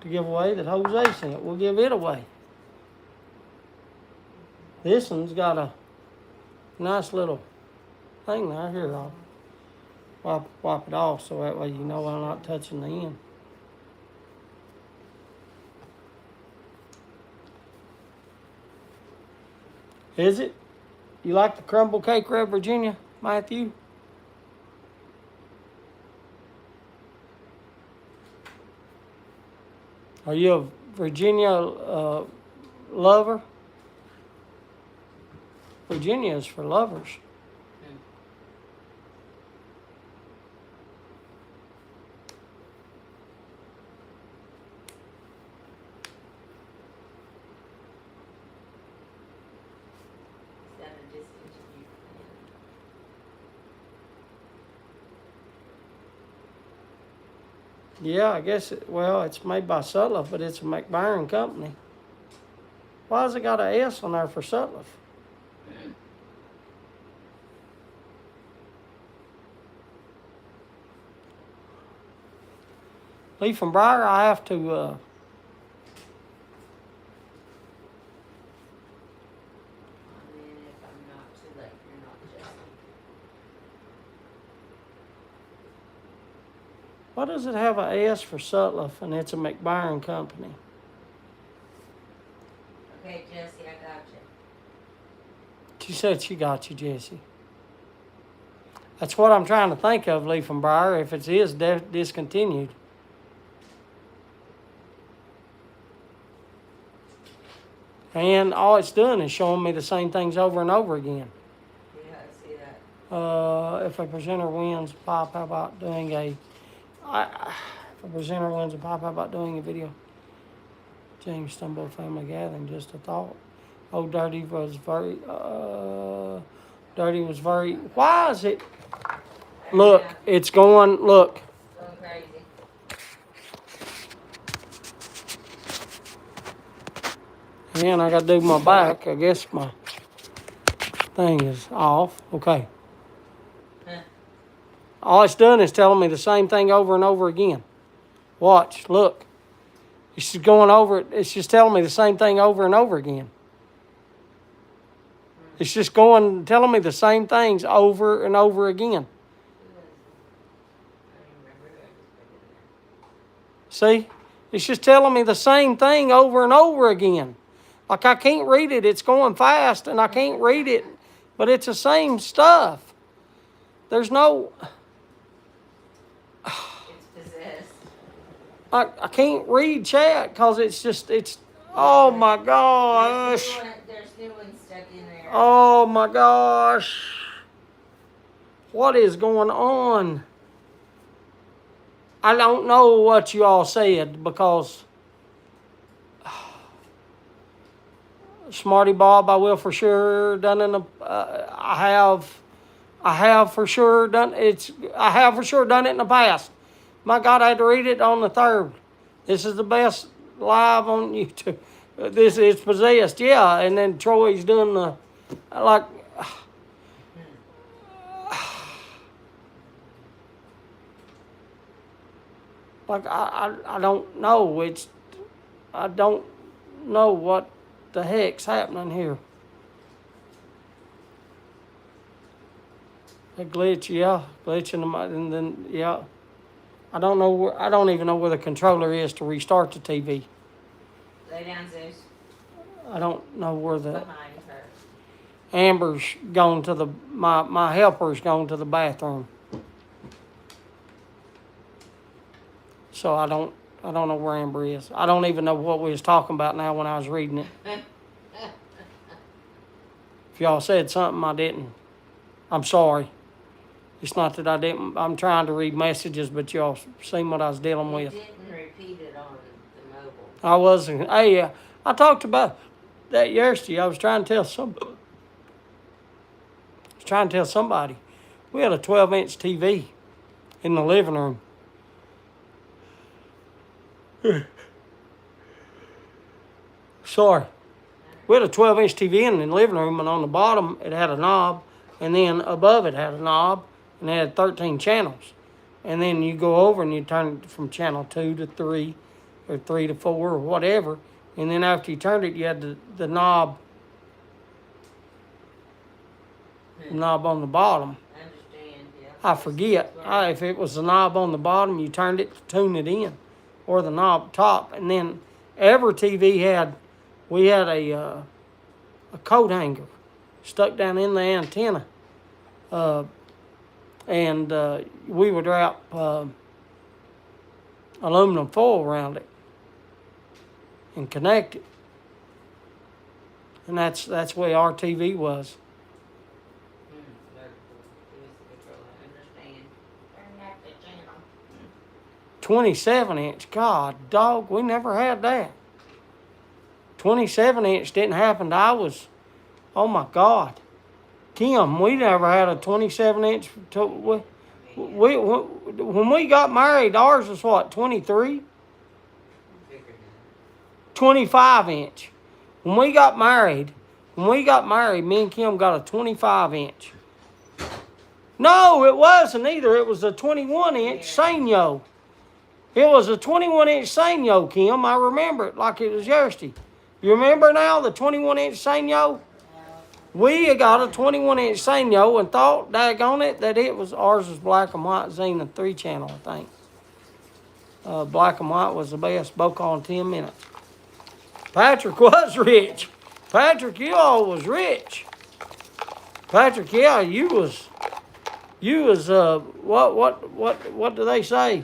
to give away that Jose sent. We'll give it away. This one's got a nice little thing there. Here, I'll wipe it off so that way you know I'm not touching the end. Is it? You like the crumble cake, Red Virginia, Matthew? Are you a Virginia lover? Virginia is for lovers. Yeah, I guess it's made by Sutliff, but it's a McByron company. Why has it got an S on there for Sutliff? Leaf and Briar, I have to, And then if I'm not too late, you're not Jesse. why does it have a S for Sutliff and it's a McByron company? Okay, Jesse, I got you. She said she got you, Jesse. That's what I'm trying to think of, Leaf and Briar, if it is discontinued. And all it's doing is showing me the same things over and over again. Yeah, I see that. If a presenter wins a pipe, how about doing if a presenter wins a pipe, how about doing a video? James Stumbo family gathering, just a thought. Oh, Dirty was very, why is it? Look, Yeah, it's going, look. going crazy. And I gotta do my back. I guess my thing is off. Okay. Huh. All it's doing is telling me the same thing over and over again. Watch, look. It's just going over it. It's just telling me the same thing over and over again. It's just telling me the same things over and over again. I don't even remember who I just put in there. See? It's just telling me the same thing over and over again. Like I can't read it. It's going fast and I can't read it. But it's the same stuff. There's no... It's possessed. I can't read chat because it's... Oh my gosh. There's new ones stuck in there. Oh my gosh. What is going on? I don't know what you all said because Smarty Bob, I will for sure done in the I have for sure done it in the past. My God, I had to read it on the 3rd. This is the best live on YouTube. This is possessed, yeah. And then Troy's doing the like. Like I don't know. I don't know what the heck's happening here. A glitch, yeah, glitch in the and then yeah. I don't know I don't even know where the controller is to restart the TV. Lay down, Zeus. I don't know where the Behind her. Amber's gone to the my helper's gone to the bathroom. So I don't know where Amber is. I don't even know what we was talking about now when I was reading it. If y'all said something I didn't, I'm sorry. It's not that I didn't. I'm trying to read messages, but y'all seen what I was dealing You with. didn't repeat it on the mobile. I wasn't. Hey, I talked about that yesterday. I was trying to tell somebody. We had a 12-inch TV in the living room. Sorry. We had a 12-inch TV in the living room, and on the bottom it had a knob, and then above it had a knob, and it had 13 channels. And then you go over and you turn it from channel 2 to 3, or 3 to 4, or whatever. And then after you turned it, you had the knob on the bottom. I understand, yeah. I forget. If it was the knob on the bottom, you turned it to tune it in, or the knob top. And then every TV we had a coat hanger stuck down in the antenna, and we would wrap aluminum foil around it and connect it. And that's the way our TV was. I understand. Turn back the channel. 27-inch, God, dog, we never had that. 27-inch didn't happen till I was, oh my God. Kim, we never had a 27-inch. I mean, When we got married, ours was what, 23? 25 inch. When we got married, me and Kim got a 25 inch. No, it wasn't either. It was a 21 inch Sanyo. It was a 21 inch Sanyo, Kim. I remember it like it was yesterday. You remember now the 21 inch Sanyo? We got a 21 inch Sanyo and thought, daggone it, that ours was black and white Xena 3 channel, I think. Black and white was the best, spoke on 10 minutes. Patrick was rich. Patrick, you all was rich. Patrick, yeah, you was what do they say?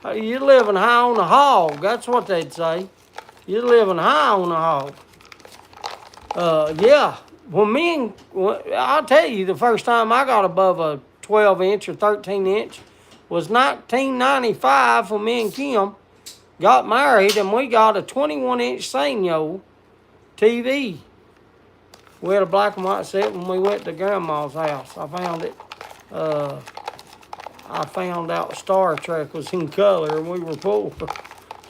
You living high on the hog. That's what they'd say. You're living high on the hog. Yeah. I'll tell you, the first time I got above a 12 inch or 13 inch was 1995 when me and Kim got married, and we got a 21 inch Sanyo TV. We had a black and white set when we went to Grandma's house. I found it. I found out Star Trek was in color and we were poor.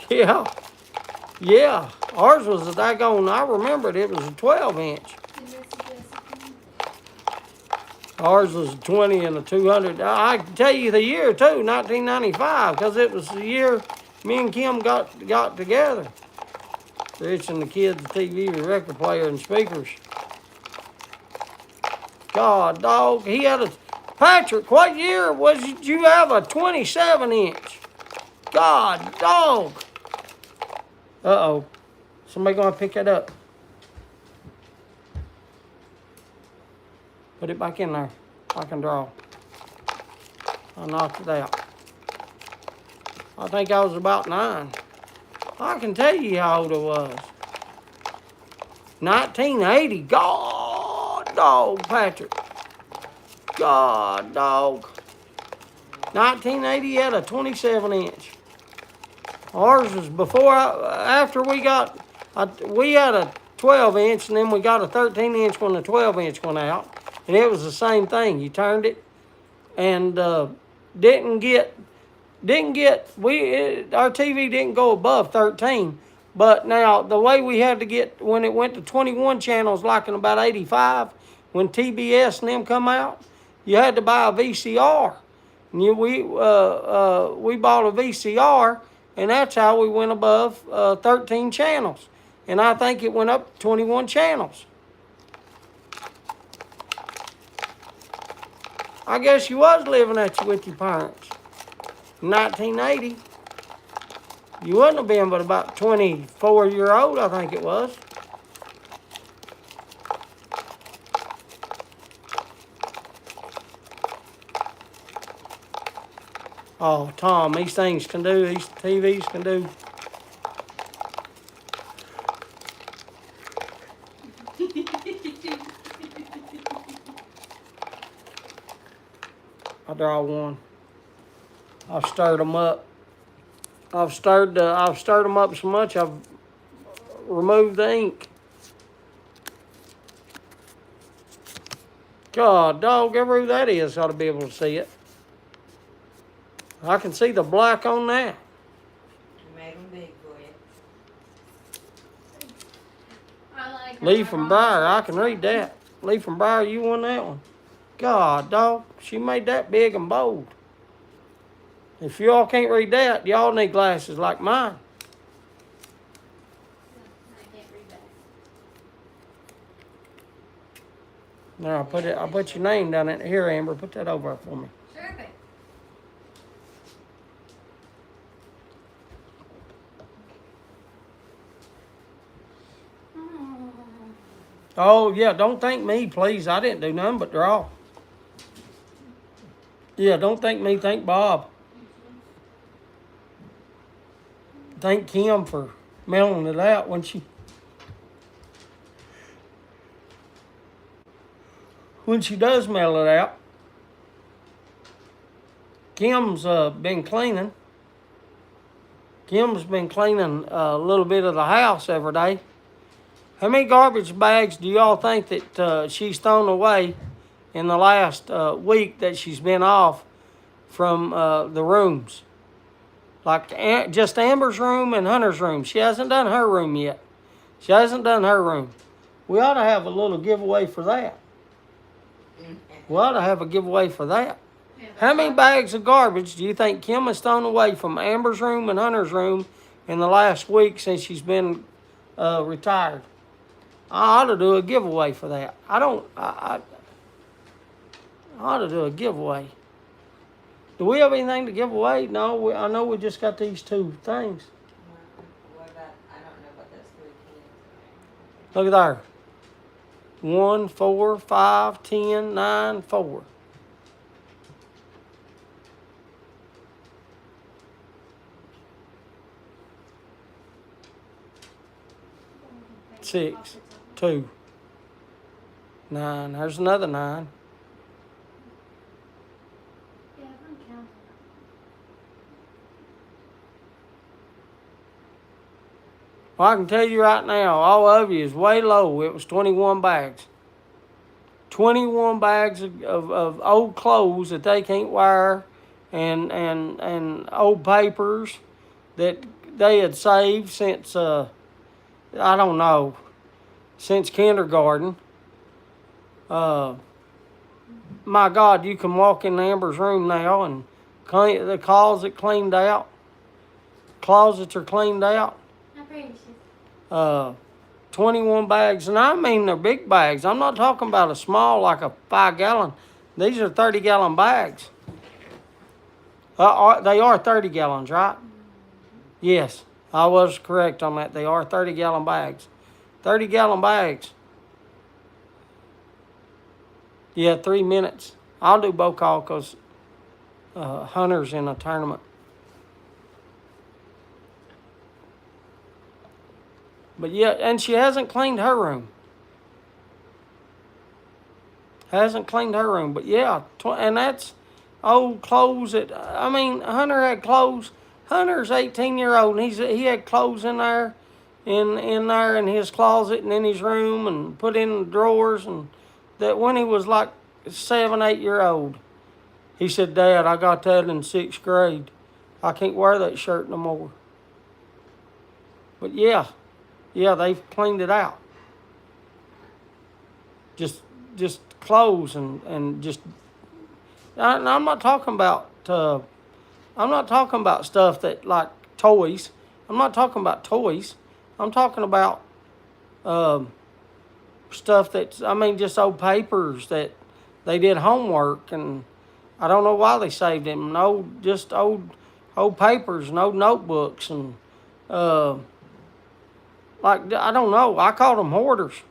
Yeah. Yeah. Ours was a daggone, I remembered it was a 12 inch. Ours was a 20 and a 200. I can tell you the year too, 1995, because it was the year me and Kim got together. Rich and the kids, the TV, the record player, and speakers. God, dog, he had a... Patrick, what year did you have a 27 inch? God, dog. Uh-oh. Somebody gonna pick that up. Put it back in there. I can draw. I knocked it out. I think I was about 9. I can tell you how old I was. 1980. God, dog, Patrick. God, dog. 1980 had a 27 inch. Ours was after we had a 12 inch, and then we got a 13 inch when the 12 inch went out. And it was the same thing. You turned it and our TV didn't go above 13. But now the way we had to get, when it went to 21 channels, like in about 85, when TBS and them come out, you had to buy a VCR. And we bought a VCR, and that's how we went above 13 channels. And I think it went up to 21 channels. I guess you was living with your parents. In 1980. You wouldn't have been but about 24-year-old, I think it was. Oh, Tom, these things can do, these TVs can do. I draw one. I've stirred them up. I've stirred them up so much I've removed the ink. God, dog, ever who that is ought to be able to see it. I can see the black on that. You made them big for you. I like Leaf and Briar, I can read that. Leaf and Briar, you won that one. God, dog, she made that big and bold. If y'all can't read that, y'all need glasses like mine. I can't read that. Now I'll put your name down in here, Amber. Put that over for me. Sure thing. Oh yeah, don't thank me, please. I didn't do nothing but draw. Yeah, don't thank me, thank Bob. Thank Kim for mailing it out when she does mail it out. Kim's been cleaning. Kim's been cleaning a little bit of the house every day. How many garbage bags do y'all think that she's thrown away in the last week that she's been off from the rooms. Like just Amber's room and Hunter's room. She hasn't done her room yet. She hasn't done her room. We ought to have a little giveaway for that. We ought to have a giveaway for that. Yeah, How many bags of garbage do you think Kim has thrown away from Amber's room and Hunter's room in the last week since she's been retired? I ought to do a giveaway for that. I ought to do a giveaway. Do we have anything to give away? No, I know we just got these two things. What about, I don't know about those 3 kids. Look at there. 1, 4, 5, 10, 9, 4. Six, 2, 9. There's another 9. Yeah, I'm counting. Well, I can tell you right now, all of you is way low. It was 21 bags. 21 bags of old clothes that they can't wear and old papers that they had saved since, I don't know, since kindergarten. My God, you can walk in Amber's room now and clean, the closet cleaned out. Closets are cleaned out. How pretty is she? 21 bags, and I mean they're big bags. I'm not talking about a small like a 5-gallon. These are 30-gallon bags. They are 30 gallons, right? Yes, I was correct on that. They are 30-gallon bags. 30-gallon bags. Yeah, 3 minutes. I'll do bow call because Hunter's in a tournament. But yeah, and she hasn't cleaned her room. Hasn't cleaned her room. But yeah, and that's old clothes that, I mean, Hunter had clothes. Hunter's 18-year-old, and he had clothes in there, in his closet and in his room, and put in the drawers, and that when he was like 7, 8-year-old, he said, "Dad, I got that in 6th grade. I can't wear that shirt no more." But yeah, they've cleaned it out. Just clothes and just. I'm not talking about. I'm not talking about stuff that like toys. I'm not talking about toys. I'm talking about stuff that's. I mean, just old papers that they did homework, and I don't know why they saved them. No, just old papers and old notebooks and. Like, I don't know. I called them hoarders.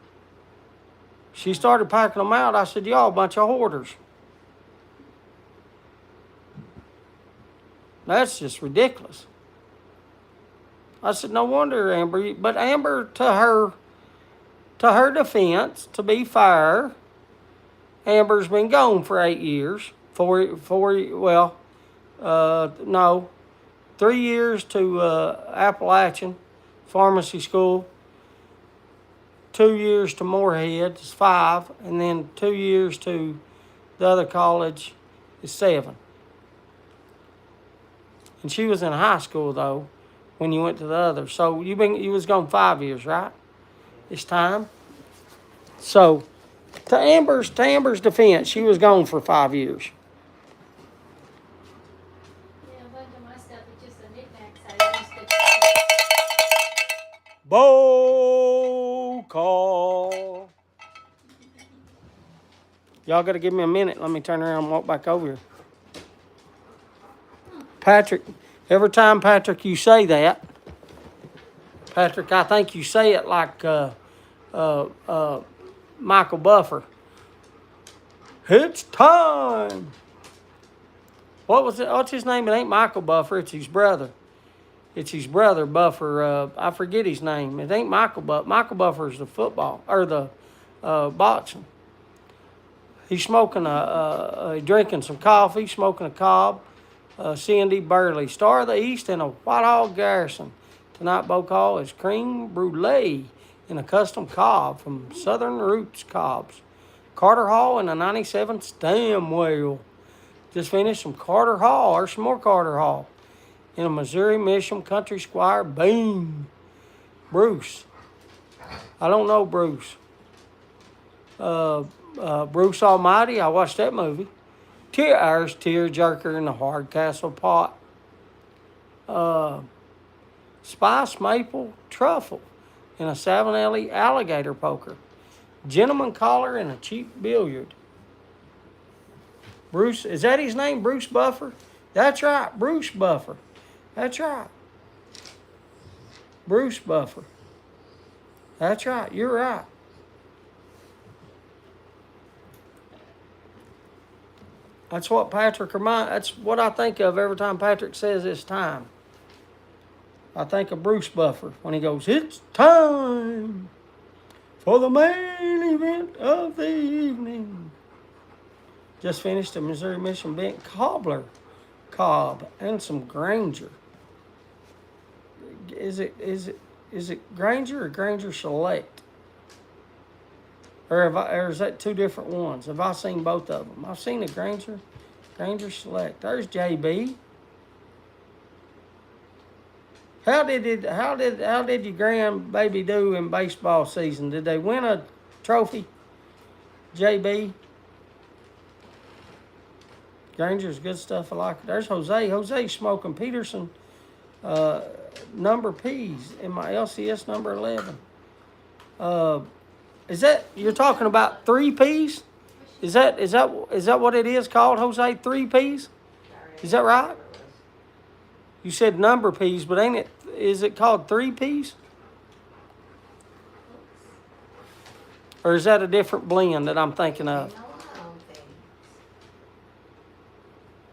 She started packing them out. I said, "Y'all a bunch of hoarders." That's just ridiculous. I said, "No wonder, Amber." But Amber, to her defense, to be fair, Amber's been gone for 8 years. No, 3 years to Appalachian Pharmacy School, 2 years to Moorhead, it's 5, and then 2 years to the other college is 7. And she was in high school though when you went to the other. So you was gone 5 years, right? This time. So to Amber's defense, she was gone for 5 years. Yeah, a bunch of my stuff is just a knickknack, so I used to. Bow call. Y'all got to give me a minute. Let me turn around and walk back over here. Patrick, every time, Patrick, you say that, Patrick, I think you say it like Michael Buffer. It's time. What's his name? It ain't Michael Buffer. It's his brother. It's his brother, Buffer. I forget his name. It ain't Michael Buffer. Michael Buffer's the football, or the boxing. He's smoking drinking some coffee, smoking a cob. C&D Burley, Star of the East, and a Whitehall Garrison. Tonight, bow call is cream brulee in a custom cob from Southern Roots Cobs. Carter Hall in a 97 Stamwell. Just finished some Carter Hall, or some more Carter Hall. In a Missouri Mission Country Squire. Boom. Bruce. I don't know Bruce. Bruce Almighty. I watched that movie. Irish Tearjerker in the Hardcastle Pot. Spice Maple Truffle in a Savinelli Alligator Poker. Gentleman Collar in a Cheap Billiard. Bruce, is that his name? Bruce Buffer? That's right, Bruce Buffer. That's right. Bruce Buffer. That's right, you're right. That's what that's what I think of every time Patrick says it's time. I think of Bruce Buffer when he goes, "It's time for the main event of the evening." Just finished a Missouri Mission Bent Cobbler Cobb and some Granger. Is it Granger or Granger Select? Or is that two different ones? Have I seen both of them? I've seen a Granger Select. There's JB. How did your grandbaby do in baseball season? Did they win a trophy? JB. Granger's good stuff. I like it. There's Jose. Jose's smoking Peterson number P's in my LCS number 11. Is that you're talking about 3 P's? Is that what it is called, Jose? 3 P's? Is that right? You said number P's, but is it called 3 P's? Or is that a different blend that I'm thinking of? No, I don't think.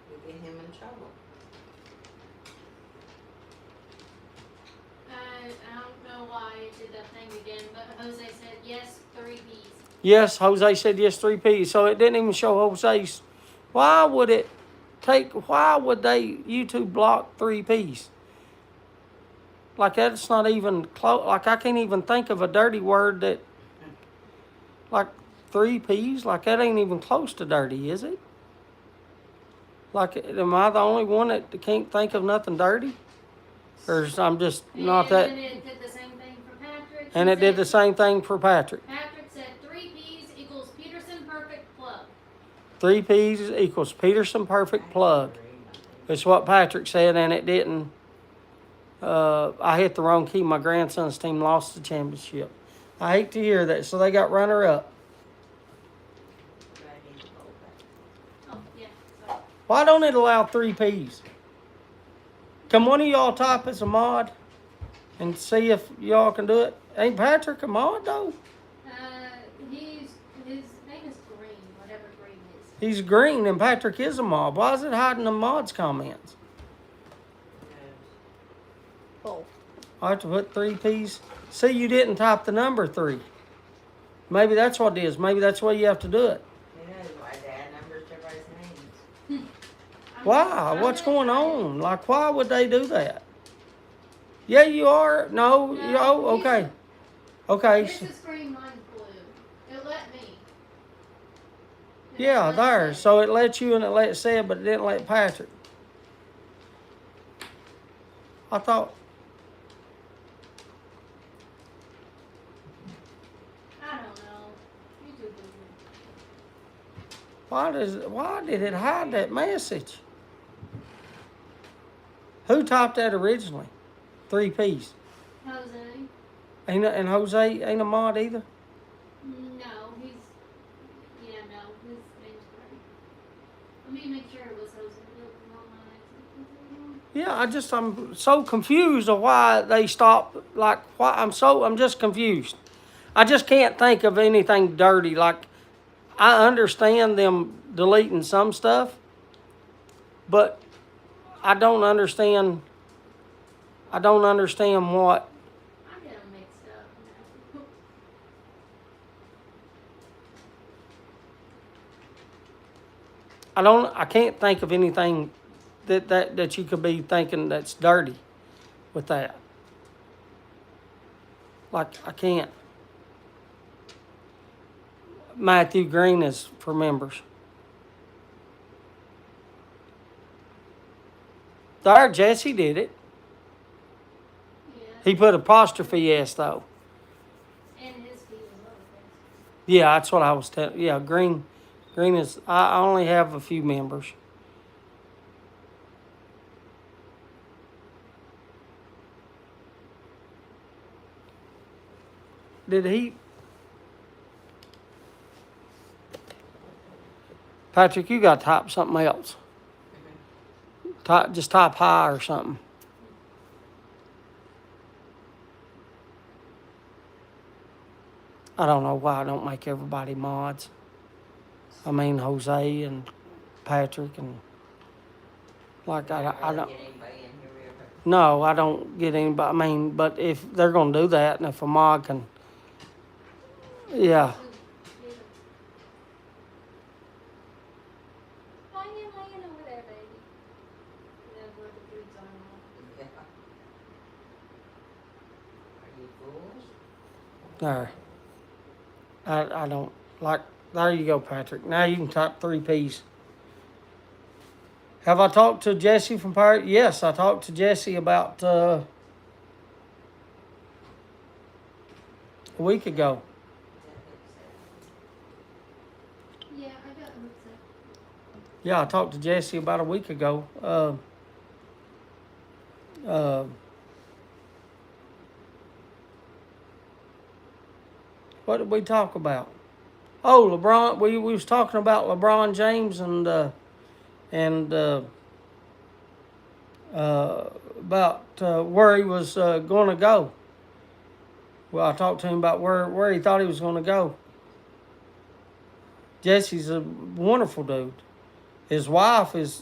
You get him in trouble. I don't know why it did that thing again, but Jose said yes, 3 P's. Yes, Jose said yes, 3 P's. So it didn't even show Jose's. Why would YouTube block 3 P's? Like that's not even close. Like I can't even think of a dirty word that, like 3 P's, like that ain't even close to dirty, is it? Like, am I the only one that can't think of nothing dirty? Or I'm just not that. And it did the same thing for Patrick. And it did the same thing for Patrick. Patrick said 3 P's equals Peterson perfect plug. 3 P's equals Peterson perfect plug. It's what Patrick said, and it didn't. I hit the wrong key. My grandson's team lost the championship. I hate to hear that. So they got runner-up. Oh, yeah. So. Why don't it allow 3 P's? Can one of y'all type as a mod and see if y'all can do it? Ain't Patrick a mod, though? His name is Green, whatever Green is. He's green, and Patrick is a mod. Why is it hiding the mods comments? Oh. I have to put 3 P's. See, you didn't type the number 3. Maybe that's what it is. Maybe that's why you have to do it. Who knows why they add numbers to everybody's names? Why? What's going on? Like, why would they do that? Yeah, you are. No. Oh, okay. Okay. This screen, mine's blue. It let me. Yeah, there. So it let you and it let Seb, but it didn't let Patrick. I thought. I don't know. YouTube is weird. Why did it hide that message? Who typed that originally? 3 P's. Jose? And Jose ain't a mod either? No, his name's Green. Let me make sure it was Jose. Yeah, I'm so confused of why they stopped. Like, why I'm just confused. I just can't think of anything dirty. Like, I understand them deleting some stuff, but I don't understand what. I get them mixed up. I can't think of anything that you could be thinking that's dirty with that. Like, I can't. Matthew Green is for members. There, Jesse did it. Yeah. He put apostrophe S though. And his fee was lowercase. Yeah, that's what I was telling. Yeah, Green is. I only have a few members. Did he? Patrick, you got to type something else. Just type hi or something. I don't know why I don't make everybody mods. I mean, Jose and Patrick and like I don't. Get anybody in here ever. No, I don't get anybody. I mean, but if they're gonna do that, and if a mod can, yeah. Why you laying over there, baby? That's where the food's on. Yeah. Are you foolish? There. I don't like. There you go, Patrick. Now you can type 3 P's. Have I talked to Jesse from Pirate? Yes, I talked to Jesse about a week ago. Yeah, I got hooks up. Yeah, I talked to Jesse about a week ago. What did we talk about? Oh, LeBron. We was talking about LeBron James and about where he was going to go. Well, I talked to him about where he thought he was going to go. Jesse's a wonderful dude. His wife is,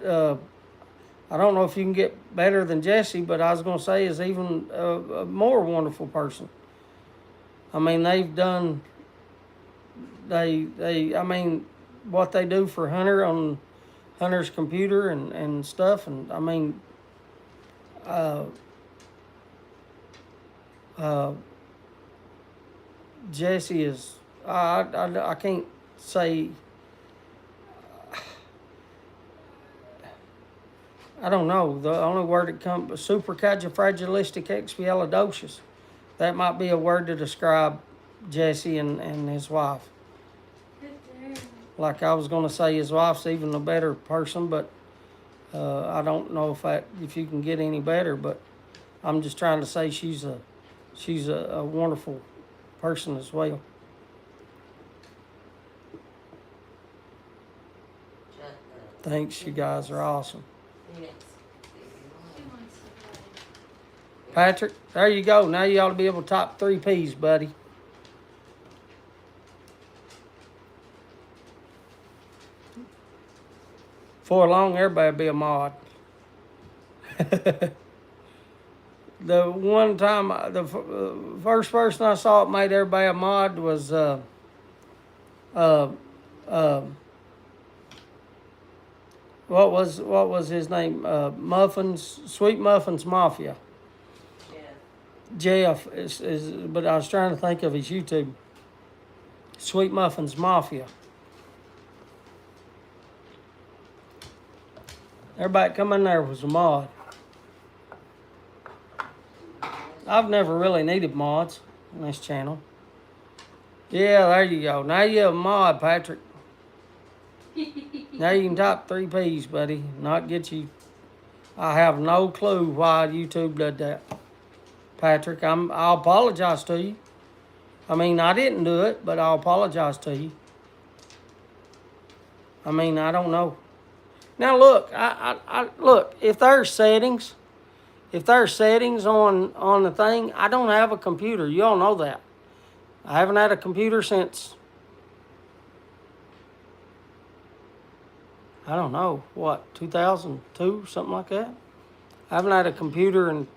I don't know if you can get better than Jesse, but I was going to say is even a more wonderful person. I mean, they've done, I mean, what they do for Hunter on Hunter's computer and stuff. And I mean, Jesse is, I can't say, I don't know. The only word that comes, supercalifragilisticexpialidocious. That might be a word to describe Jesse and his wife. Like I was going to say, his wife's even a better person, but I don't know if you can get any better. But I'm just trying to say she's a wonderful person as well. Thanks, you guys are awesome. Yes. She wants to play. Patrick, there you go. Now you ought to be able to type 3 P's, buddy. Before long, everybody be a mod. The one time, the first person I saw it made everybody a mod was what was his name? Sweet Muffins Mafia. Yeah. Jeff is, but I was trying to think of his YouTube. Sweet Muffins Mafia. Everybody come in there was a mod. I've never really needed mods on this channel. Yeah, there you go. Now you have a mod, Patrick. Now you can type 3 P's, buddy. Not get you. I have no clue why YouTube did that. Patrick, I'll apologize to you. I mean, I didn't do it, but I'll apologize to you. I mean, I don't know. Now look, I look. If there's settings on the thing, I don't have a computer. You all know that. I haven't had a computer since, I don't know, what, 2002, something like that. I haven't had a computer, and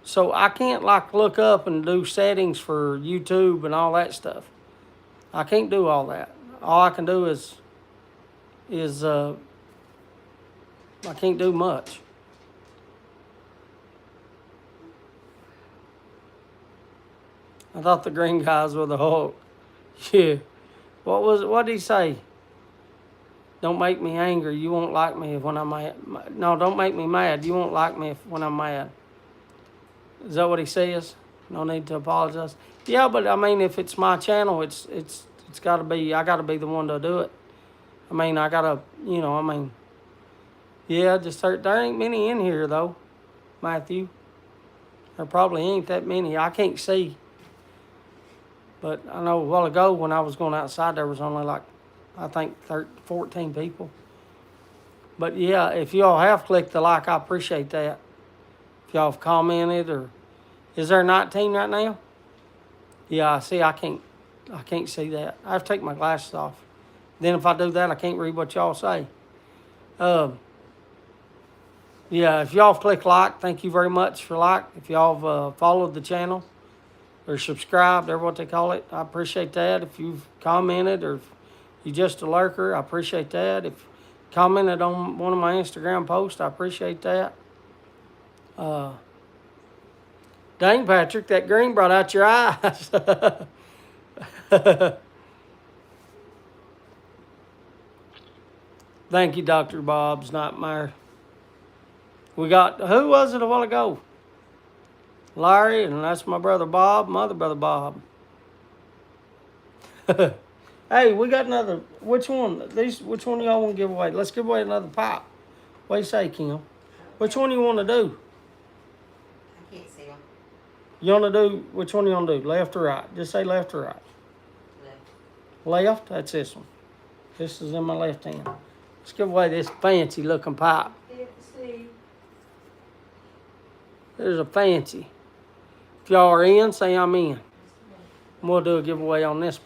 so I can't like look up and do settings for YouTube and all that stuff. I can't do all that. All I can do is I can't do much. I thought the green guys were the Hulk. Yeah. What did he say? Don't make me angry. You won't like me when I'm mad. No, don't make me mad. You won't like me when I'm mad. Is that what he says? No need to apologize. Yeah, but I mean, if it's my channel, it's got to be. I got to be the one to do it. I mean, I gotta. I mean, yeah. There ain't many in here though, Matthew. There probably ain't that many. I can't see. But I know a while ago when I was going outside, there was only like, I think 14 people. But yeah, if y'all have clicked the like, I appreciate that. If y'all have commented, or is there 19 right now? Yeah, see, I can't see that. I have to take my glasses off. Then if I do that, I can't read what y'all say. Yeah, if y'all have clicked like, thank you very much for like. If y'all have followed the channel or subscribed, or what they call it, I appreciate that. If you've commented, or if you're just a lurker, I appreciate that. If you commented on one of my Instagram posts, I appreciate that. Dang, Patrick, that green brought out your eyes. Thank you, Dr. Bob's Nightmare. We got, who was it a while ago? Larry, and that's my brother Bob, my other brother Bob. Hey, we got another, which one do y'all want to give away? Let's give away another pop. What do you say, Kim? Which one do you want to do? I can't see them. You want to do, which one do you want to do? Left or right? Just say left or right. Left. Left? That's this one. This is in my left hand. Let's give away this fancy looking pipe. Can't see. There's a fancy. If y'all are in, say I'm in. We'll do a giveaway on this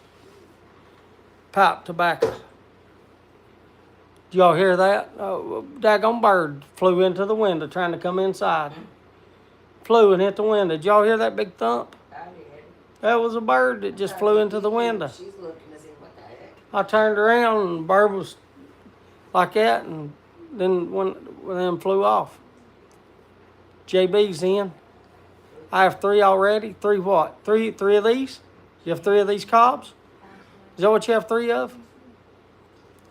pipe tobacco. Did y'all hear that? Oh, daggone bird flew into the window trying to come inside. Flew and hit the window. Did y'all hear that big thump? I did. That was a bird that just flew into the window. She's looking to see what the heck. I turned around and the bird was like that, and then one of them flew off. JB's in. I have 3 already. 3 what? Three of these? You have 3 of these cobs? Is that what you have 3 of? Is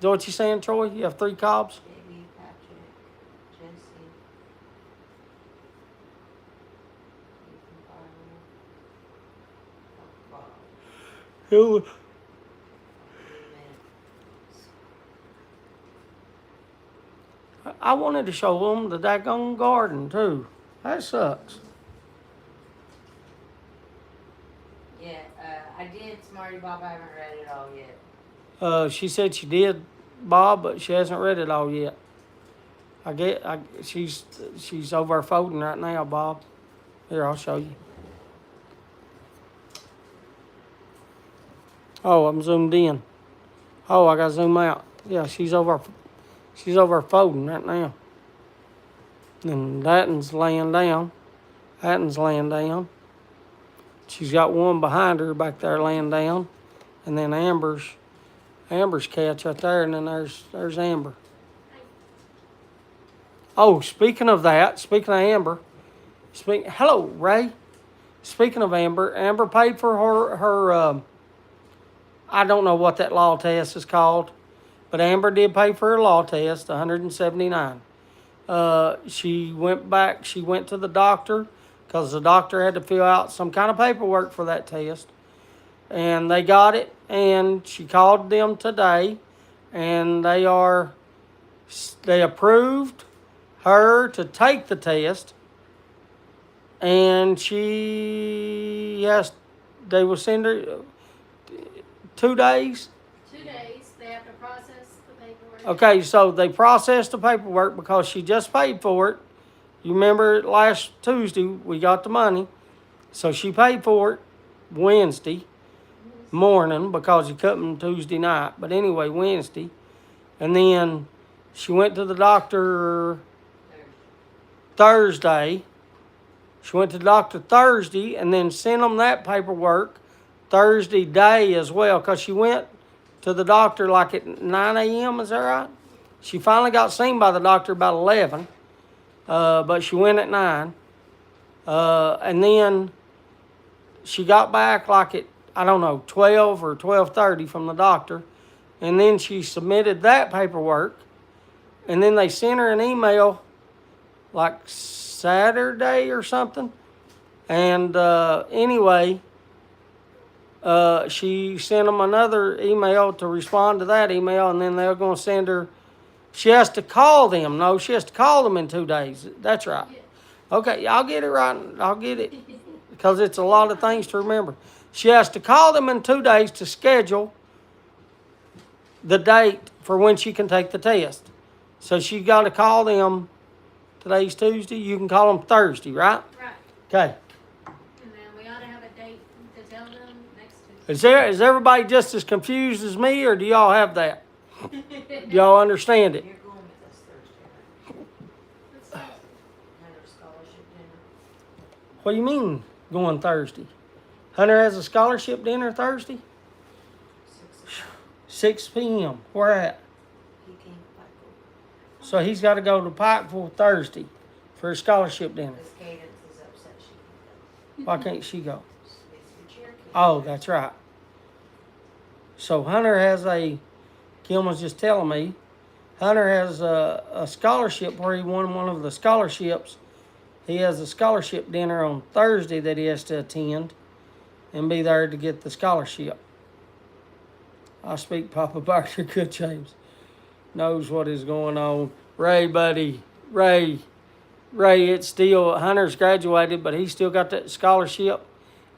that what you're saying, Troy? You have 3 cobs? Baby, Patrick, Jesse, Ethan, Bob. Who? I wanted to show them the daggone garden, too. That sucks. Yeah, I did, Smarty Bob. I haven't read it all yet. She said she did, Bob, but she hasn't read it all yet. She's over folding right now, Bob. Here, I'll show you. Oh, I'm zoomed in. Oh, I gotta zoom out. Yeah, she's over folding right now. And that one's laying down. That one's laying down. She's got one behind her back there laying down. And then Amber's catch right there, and then there's Amber. Oh, speaking of that, speaking of Amber, hello, Ray. Speaking of Amber, Amber paid for her I don't know what that law test is called, but Amber did pay for her law test, $179. She went to the doctor because the doctor had to fill out some kind of paperwork for that test. And they got it, and she called them today, and they approved her to take the test, and they will send her 2 days. 2 days. They have to process the paperwork. Okay, so they processed the paperwork because she just paid for it. You remember last Tuesday we got the money, so she paid for it Wednesday morning because you cut them Tuesday night. But anyway, Wednesday. And then she went to the doctor Thursday. She went to the doctor Thursday and then sent them that paperwork Thursday day as well, because she went to the doctor like at 9 a.m., is that right? She finally got seen by the doctor about 11, but she went at 9. And then she got back like at, I don't know, 12 or 12:30 from the doctor, and then she submitted that paperwork, and then they sent her an email like Saturday or something. And anyway, she sent them another email to respond to that email, and then they're going to send her. She has to call them. No, she has to call them in 2 days. That's right. Okay, I'll get it right. I'll get it because it's a lot of things to remember. She has to call them in 2 days to schedule the date for when she can take the test. So she got to call them. Today's Tuesday. You can call them Thursday, right? Right. Okay. And then we ought to have a date to tell them next Tuesday. Is everybody just as confused as me, or do y'all have that? Do y'all understand it? You're going with us Thursday, right? Another scholarship dinner. What do you mean going Thursday? Hunter has a scholarship dinner Thursday? 6 p.m. Where at? He came back. So he's got to go to Pikeville Thursday for a scholarship dinner. Because Cadence is upset she can't Why can't she go? go. It's your chair kid. Oh, that's right. So Hunter has Kim was just telling me, Hunter has a scholarship where he won one of the scholarships. He has a scholarship dinner on Thursday that he has to attend and be there to get the scholarship. I speak Papa Barker good, James. Knows what is going on. Ray, buddy. Ray, it's still, Hunter's graduated, but he's still got that scholarship.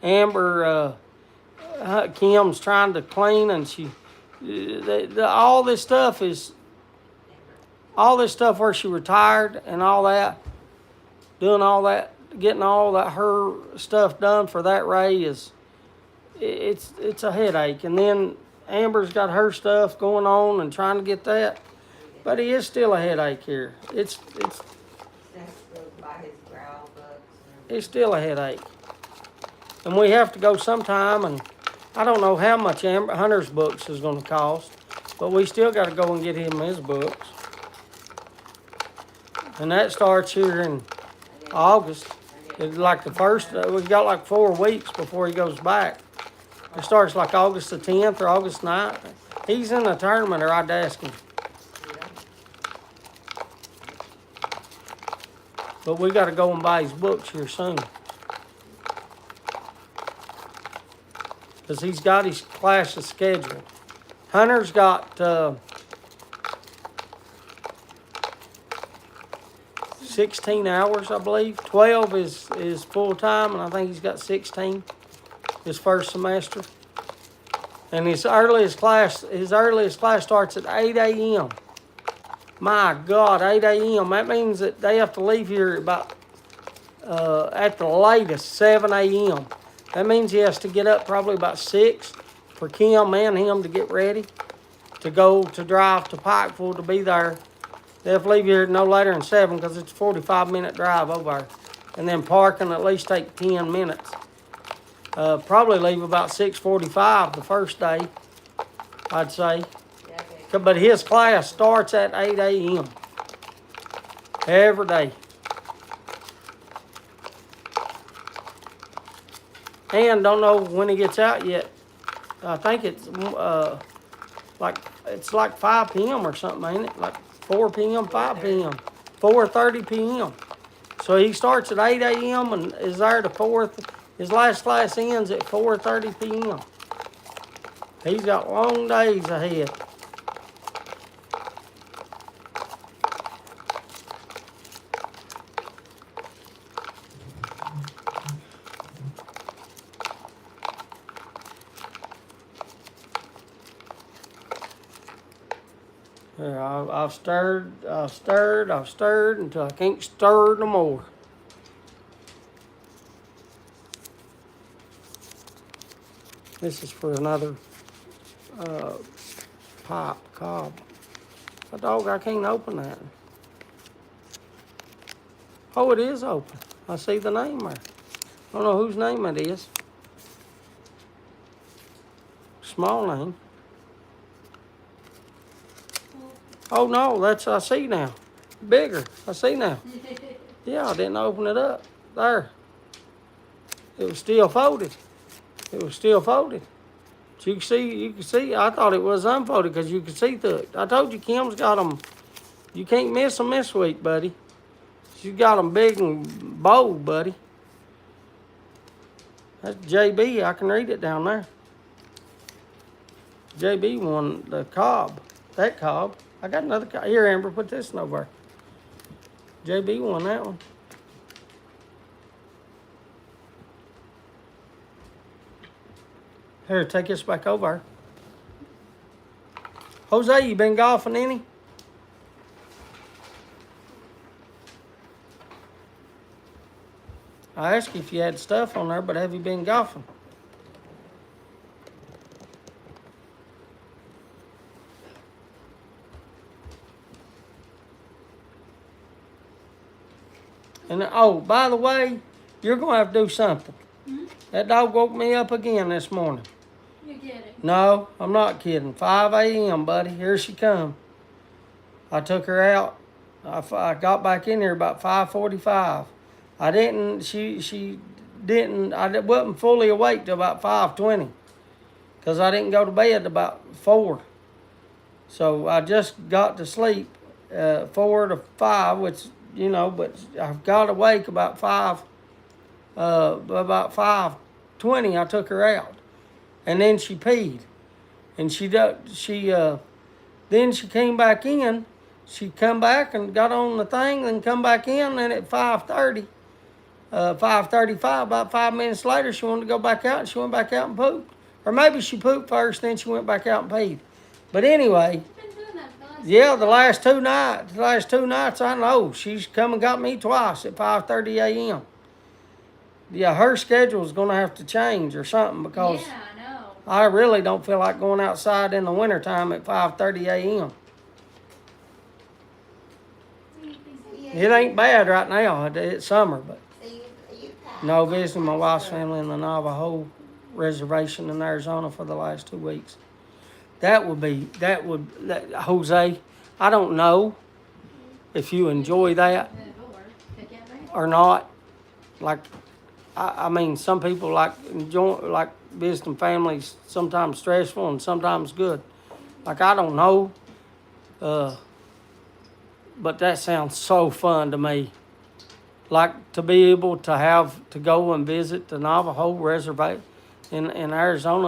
Amber, Kim's trying to clean, and all this stuff where she retired and all that, doing all that, getting all that her stuff done for that Ray it's a headache. And then Amber's got her stuff going on and trying to get that, but he is still a headache here. It's Seth goes by his brow books and it's still a headache, and we have to go sometime. And I don't know how much Hunter's books is going to cost, but we still got to go and get him his books. And that starts here in August. It's like the first, we've got like 4 weeks before he goes back. It starts like August the 10th or August 9th. He's in a tournament, or I'd ask him. But we got to go and buy his books here soon. Because he's got his classes scheduled. Hunter's got 16 hours, I believe. 12 is full time, and I think he's got 16 his first semester. And his earliest class starts at 8 a.m. My God, 8 a.m. That means that they have to leave here about at the latest 7 a.m. That means he has to get up probably about 6 for Kim and him to get ready to go to drive to Pikeville to be there. They have to leave here no later than 7 because it's a 45-minute drive over there. And then parking at least take 10 minutes. Probably leave about 6:45 the first day, I'd say. But his class starts at 8 a.m. every day. And don't know when he gets out yet. I think it's like 5 p.m. or something, ain't it? Like 4 p.m., 5 p.m., 4:30 p.m. So he starts at 8 a.m. and is there to 4. His last class ends at 4:30 p.m. He's got long days ahead. Here, I've stirred until I can't stir no more. This is for another cob. A dog, I can't open that. Oh, it is open. I see the name there. I don't know whose name it is. Small name. Oh no, I see now. Bigger, I see now. Yeah, I didn't open it up. There. It was still folded. But you can see. I thought it was unfolded because you could see through it. I told you Kim's got them. You can't miss them this week, buddy. She's got them big and bold, buddy. That's JB. I can read it down there. JB won the cob. That cob. I got another cob. Here, Amber, put this one over. JB won that one. Here, take this back over. Jose, you been golfing any? I asked you if you had stuff on there, but have you been golfing? And oh, by the way, you're gonna have to do something. Hmm? That dog woke me up again this morning. You're kidding. No, I'm not kidding. 5 a.m., buddy. Here she come. I took her out. I got back in here about 5:45. I didn't. She didn't. I wasn't fully awake till about 5:20, cause I didn't go to bed about 4. So I just got to sleep 4 to 5, which but I got awake about 5. About 5:20, I took her out, and then she peed, and then she came back in. She come back and got on the thing, then come back in, and at 5:30, 5:35, about 5 minutes later, she wanted to go back out, and she went back out and pooped. Or maybe she pooped first, then she went back out and peed. But anyway, You've been doing that for the last yeah, the last two nights, I know. She's come and got me twice at 5:30 a.m. Yeah, her schedule's going to have to change or something because Yeah, I know. I really don't feel like going outside in the wintertime at 5:30 a.m. It ain't bad right now. It's summer, but no, visiting my wife's family in the Navajo reservation in Arizona for the last 2 weeks. Jose, I don't know if you enjoy that or not. Like, I mean, some people like visiting families, sometimes stressful and sometimes good. Like, I don't know, but that sounds so fun to me. Like, to be able to go and visit the Navajo reservation in Arizona,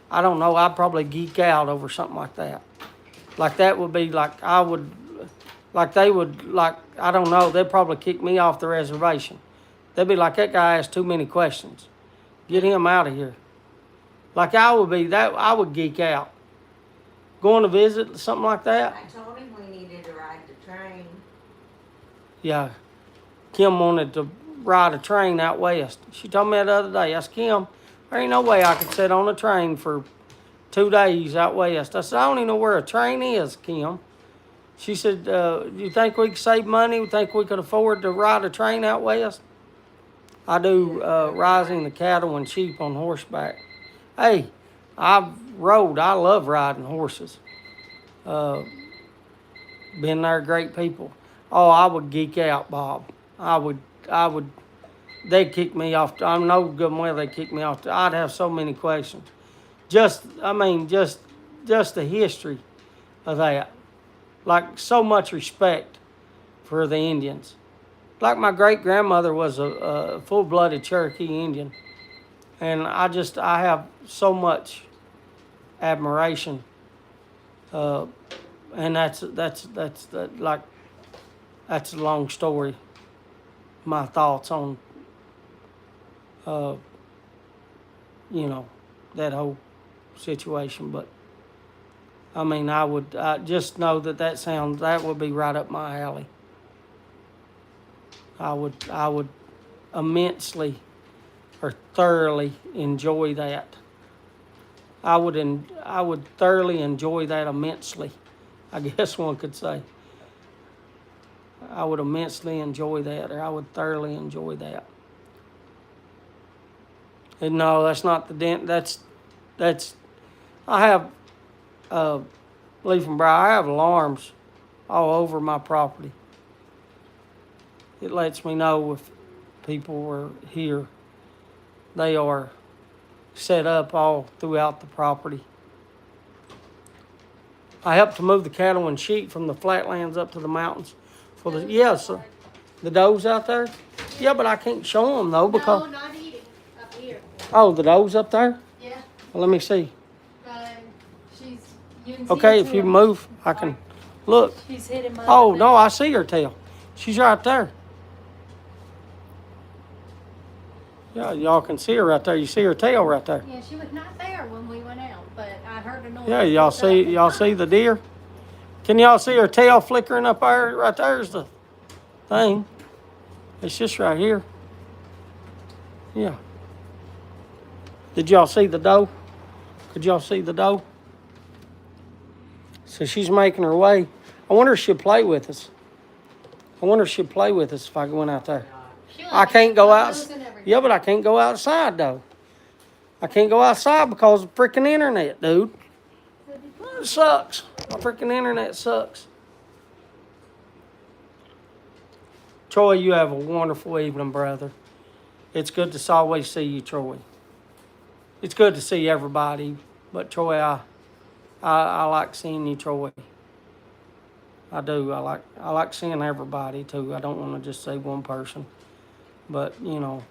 I don't know, I'd probably geek out over something like that. Like, that would be like, I don't know, they'd probably kick me off the reservation. They'd be like, that guy has too many questions. Get him out of here. Like, I would geek out. Going to visit, something like that. I told him we needed to ride the train. Yeah. Kim wanted to ride a train out west. She told me that the other day. I said, Kim, there ain't no way I could sit on a train for 2 days out west. I said, I don't even know where a train is, Kim. She said, you think we could save money? You think we could afford to ride a train out west? I do rising the cattle and sheep on horseback. Hey, I love riding horses. Been there, great people. Oh, I would geek out, Bob. I would, they'd kick me off. I know good and well they'd kick me off. I'd have so many questions. Just the history of that. Like, so much respect for the Indians. Like, my great-grandmother was a full-blooded Cherokee Indian. And I have so much admiration. And that's a long story. My thoughts on, that whole situation. But, I mean, I just know that would be right up my alley. I would immensely or thoroughly enjoy that. I would thoroughly enjoy that immensely, I guess one could say. I would immensely enjoy that, or I would thoroughly enjoy that. And no, that's not the dent. I have, leaf and briar, I have alarms all over my property. It lets me know if people are here. They are set up all throughout the property. I helped to move the cattle and sheep from the flatlands up to the mountains. For the the does out there. Yeah, but I can't show them though because No, not eating. Up here. oh, the does up there. Yeah. Well, let me see. She's. You can see Okay, her if you tail. move, I can look. She's hitting my. Oh no, I see her tail. She's right there. Yeah, y'all can see her right there. You see her tail right there. Yeah, she was not there when we went out, but I heard a noise. Yeah, y'all see the deer? Can y'all see her tail flickering up there? Right there's the thing. It's just right here. Yeah. Did y'all see the doe? Could y'all see the doe? So she's making her way. I wonder if she'll play with us. I wonder if she'll play with us if I went out there. I can't go out. Yeah, but I can't go outside though. I can't go outside because of freaking internet, dude. It sucks. My freaking internet sucks. Troy, you have a wonderful evening, brother. It's good to always see you, Troy. It's good to see everybody, but Troy, I like seeing you, Troy. I do. I like seeing everybody too. I don't want to just say one person, but you know,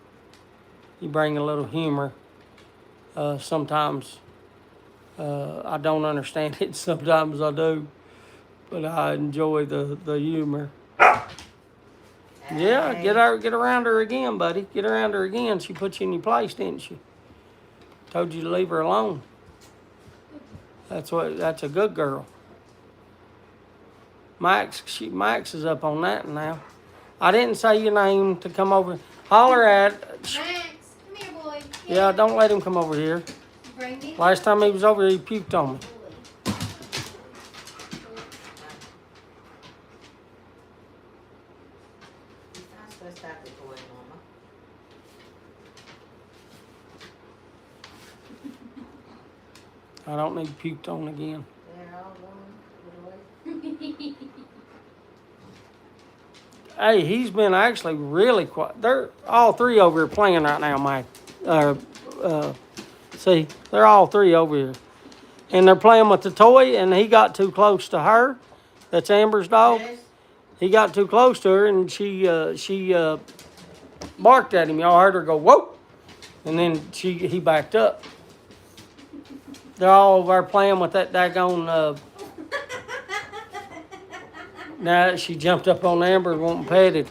you bring a little humor. Sometimes I don't understand it. Sometimes I do, but I enjoy the humor. Yeah, get around her again, buddy. Get around her again. She put you in your place, didn't she? Told you to leave her alone. That's a good girl. Max is up on that now. I didn't say your name to come over. Holler at. Max, come here, boy. Yeah, don't let him come over here. Bring me. Last time he was over here, he puked on me. He's not supposed to have the toy, Mama. I don't need puked on again. They're all going. Hey, he's been actually really quiet. They're all three over here playing right now, Mike. See, they're all three over here. And they're playing with the toy, and he got too close to her. That's Amber's dog. He got too close to her, and she barked at him. Y'all heard her go, whoa! And then he backed up. They're all over there playing with that daggone... Now she jumped up on Amber and wanting petted.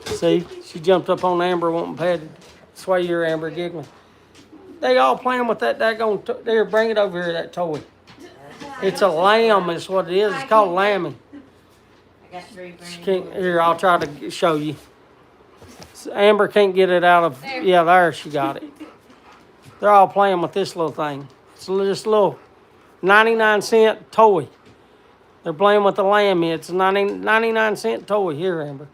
See, she jumped up on Amber wanting petted. That's why you're Amber giggling. They all playing with that daggone. There, bring it over here, that toy. It's a lamb, is what it is. It's called lambing. I got 3 brand new. Here, I'll try to show you. Amber can't get it out of. Yeah, there she got it. They're all playing with this little thing. It's just a little 99-cent toy. They're playing with the lammy. It's a 99-cent toy. Here, Amber.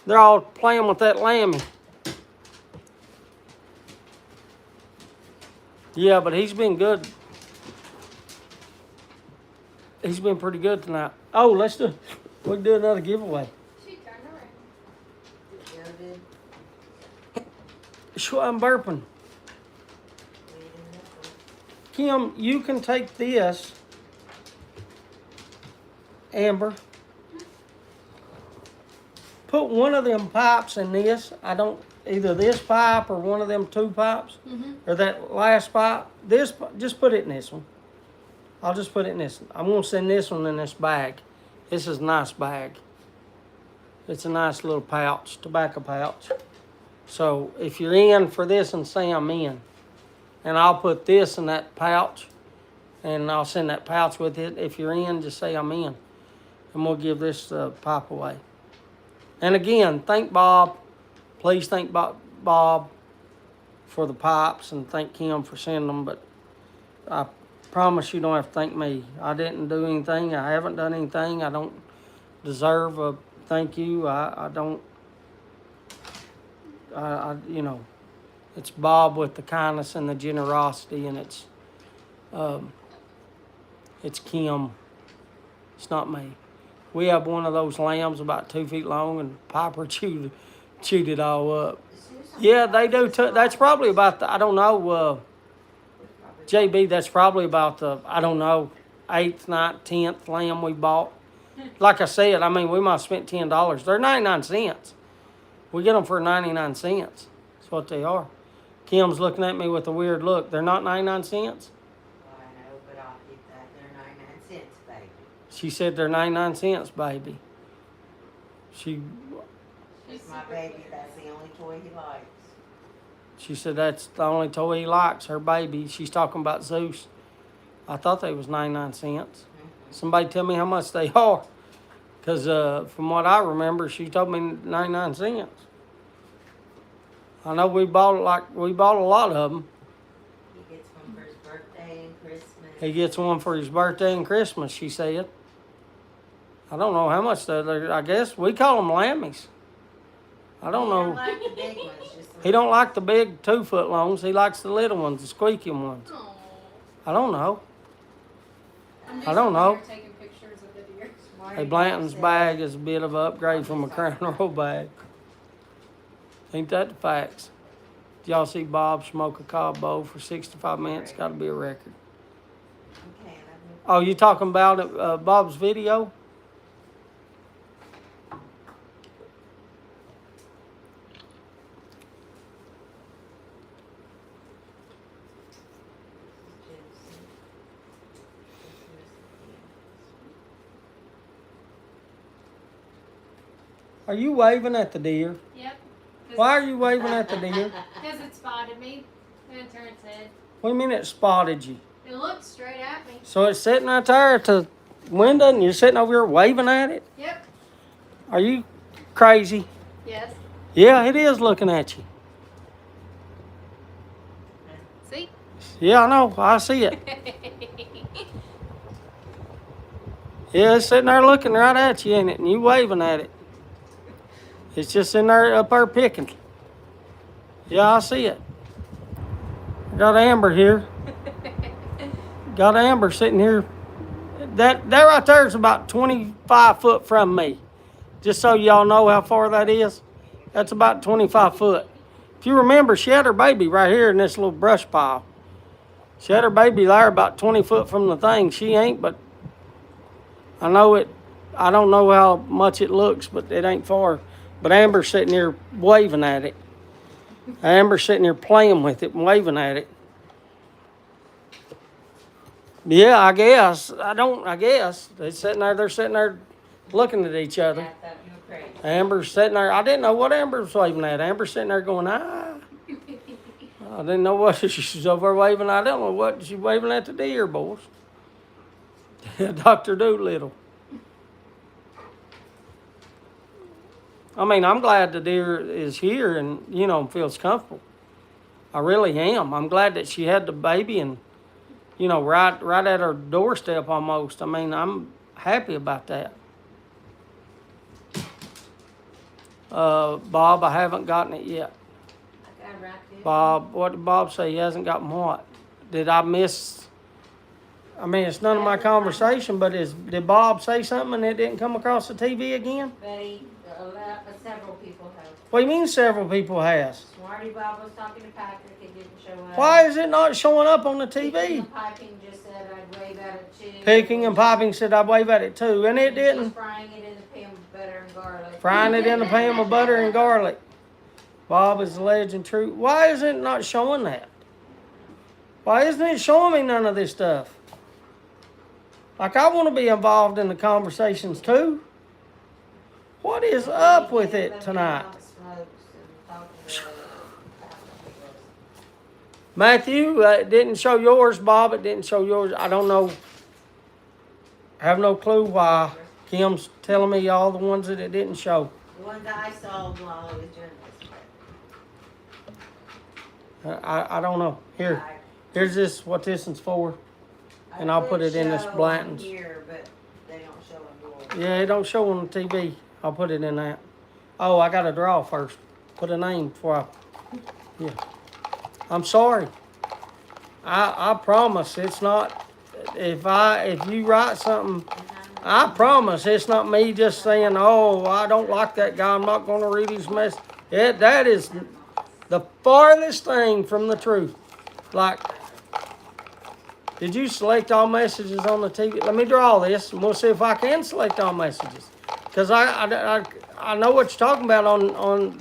They're all playing with that lammy. Yeah, but he's been good. He's been pretty good tonight. Oh, we can do another giveaway. She turned around. Joe did. Sure, I'm burping. Kim, you can take this. Amber, put one of them pipes in this. Either this pipe or one of them 2 pipes, or that last pipe. Just put it in this one. I'll just put it in this one. I'm gonna send this one in this bag. This is a nice bag. It's a nice little pouch, tobacco pouch. So if you're in for this and say I'm in, and I'll put this in that pouch, and I'll send that pouch with it. If you're in, just say I'm in. And we'll give this pipe away. And again, thank Bob. Please thank Bob for the pipes, and thank Kim for sending them. But I promise you don't have to thank me. I didn't do anything. I haven't done anything. I don't deserve a thank you. I don't. You know, it's Bob with the kindness and the generosity, and it's Kim. It's not me. We have one of those lambs about 2 feet long, and Piper chewed it all up. Yeah, they do too. That's probably about I don't know. JB, that's probably about the, I don't know, 8th, 9th, 10th lamb we bought. Like I said, I mean, we might have spent $10. They're 99 cents. We get them for 99 cents. That's what they are. Kim's looking at me with a weird look. They're not 99 cents? Well, I know, but I'll get that. They're 99 cents, baby. She said they're 99 cents, baby. It's my baby. That's the only toy he likes. She said that's the only toy he likes, her baby. She's talking about Zeus. I thought they was 99 cents. Somebody tell me how much they are. Because from what I remember, she told me 99 cents. I know we bought a lot of them. He gets one for his birthday and Christmas. He gets one for his birthday and Christmas, she said. I don't know how much they're, I guess we call them lammies. I don't know. He don't like the big ones. Just the He don't like the big 2-foot longs. He likes the little ones, the squeaky ones. Aw. I don't know. I'm just I don't know. sitting there taking pictures of the deer. Smarty Hey, Bob Blanton's said- bag is a bit of an upgrade from a Crown Royal bag. Ain't that the facts? Did y'all see Bob smoke a cob bowl for 65 minutes? Got to be a record. Okay, Oh, you talking about it, Bob's video? Are you waving at the deer? Yep. Why are you waving at the deer? Because it spotted me. And it turned its head. What do you mean it spotted you? It looked straight at me. So it's sitting right there at the window and you're sitting over here waving at it? Yep. Are you crazy? Yes. Yeah, it is looking at you. See? Yeah, I know. I see it. Yeah, it's sitting there looking right at you, ain't it? And you waving at it. It's just in there up there picking. Yeah, I see it. Got Amber here. Got Amber sitting here. That right there is about 25 foot from me. Just so y'all know how far that is. That's about 25 foot. If you remember, she had her baby right here in this little brush pile. She had her baby there about 20 foot from the thing. She ain't, but I know it. I don't know how much it looks, but it ain't far. But Amber's sitting here waving at it. Amber's sitting here playing with it and waving at it. Yeah, I guess. I guess. They're sitting there looking at each other. I thought you were crazy. Amber's sitting there. I didn't know what Amber was waving at. Amber's sitting there going, ah. I didn't know what she was over waving. I don't know what she waving at the deer, boys. Dr. Doolittle. I mean, I'm glad the deer is here and, feels comfortable. I really am. I'm glad that she had the baby and, right at her doorstep almost. I mean, I'm happy about that. Bob, I haven't gotten it yet. I got right there. Bob, what did Bob say? He hasn't gotten what? Did I miss? I mean, it's none of my conversation, but did Bob say something and it didn't come across the TV again? Betty, several people have. What do you mean several people has? Smarty Bob was talking to Patrick. It didn't show up. Why is it not showing up on the Picking TV? and Piping just said I'd wave at it too. Picking and Popping said I'd wave at it too, and it She's didn't. frying it in the pan with butter and garlic. Frying it in the pan with butter and garlic. Bob is the legend true. Why is it not showing that? Why isn't it showing me none of this stuff? Like, I want to be involved in the conversations too. What is up with it tonight? Matthew, it didn't show yours, Bob. It didn't show yours. I don't know. I have no clue why. Kim's telling me all the ones that it didn't show. The ones I saw while I was doing this. I don't know. Here, here's what this one's for. And I'll put it in this show Blanton's. Here, but they don't show on yours. Yeah, it don't show on the TV. I'll put it in that. Oh, I got to draw first. Put a name before I. Yeah. I'm sorry. I promise it's not. If you write something, I promise it's not me just saying, oh, I don't like that guy. I'm not going to read his message. That is the farthest thing from the truth. Like, Did you select all messages on the TV? Let me draw this, and we'll see if I can select all messages. Cause I know what you're talking about on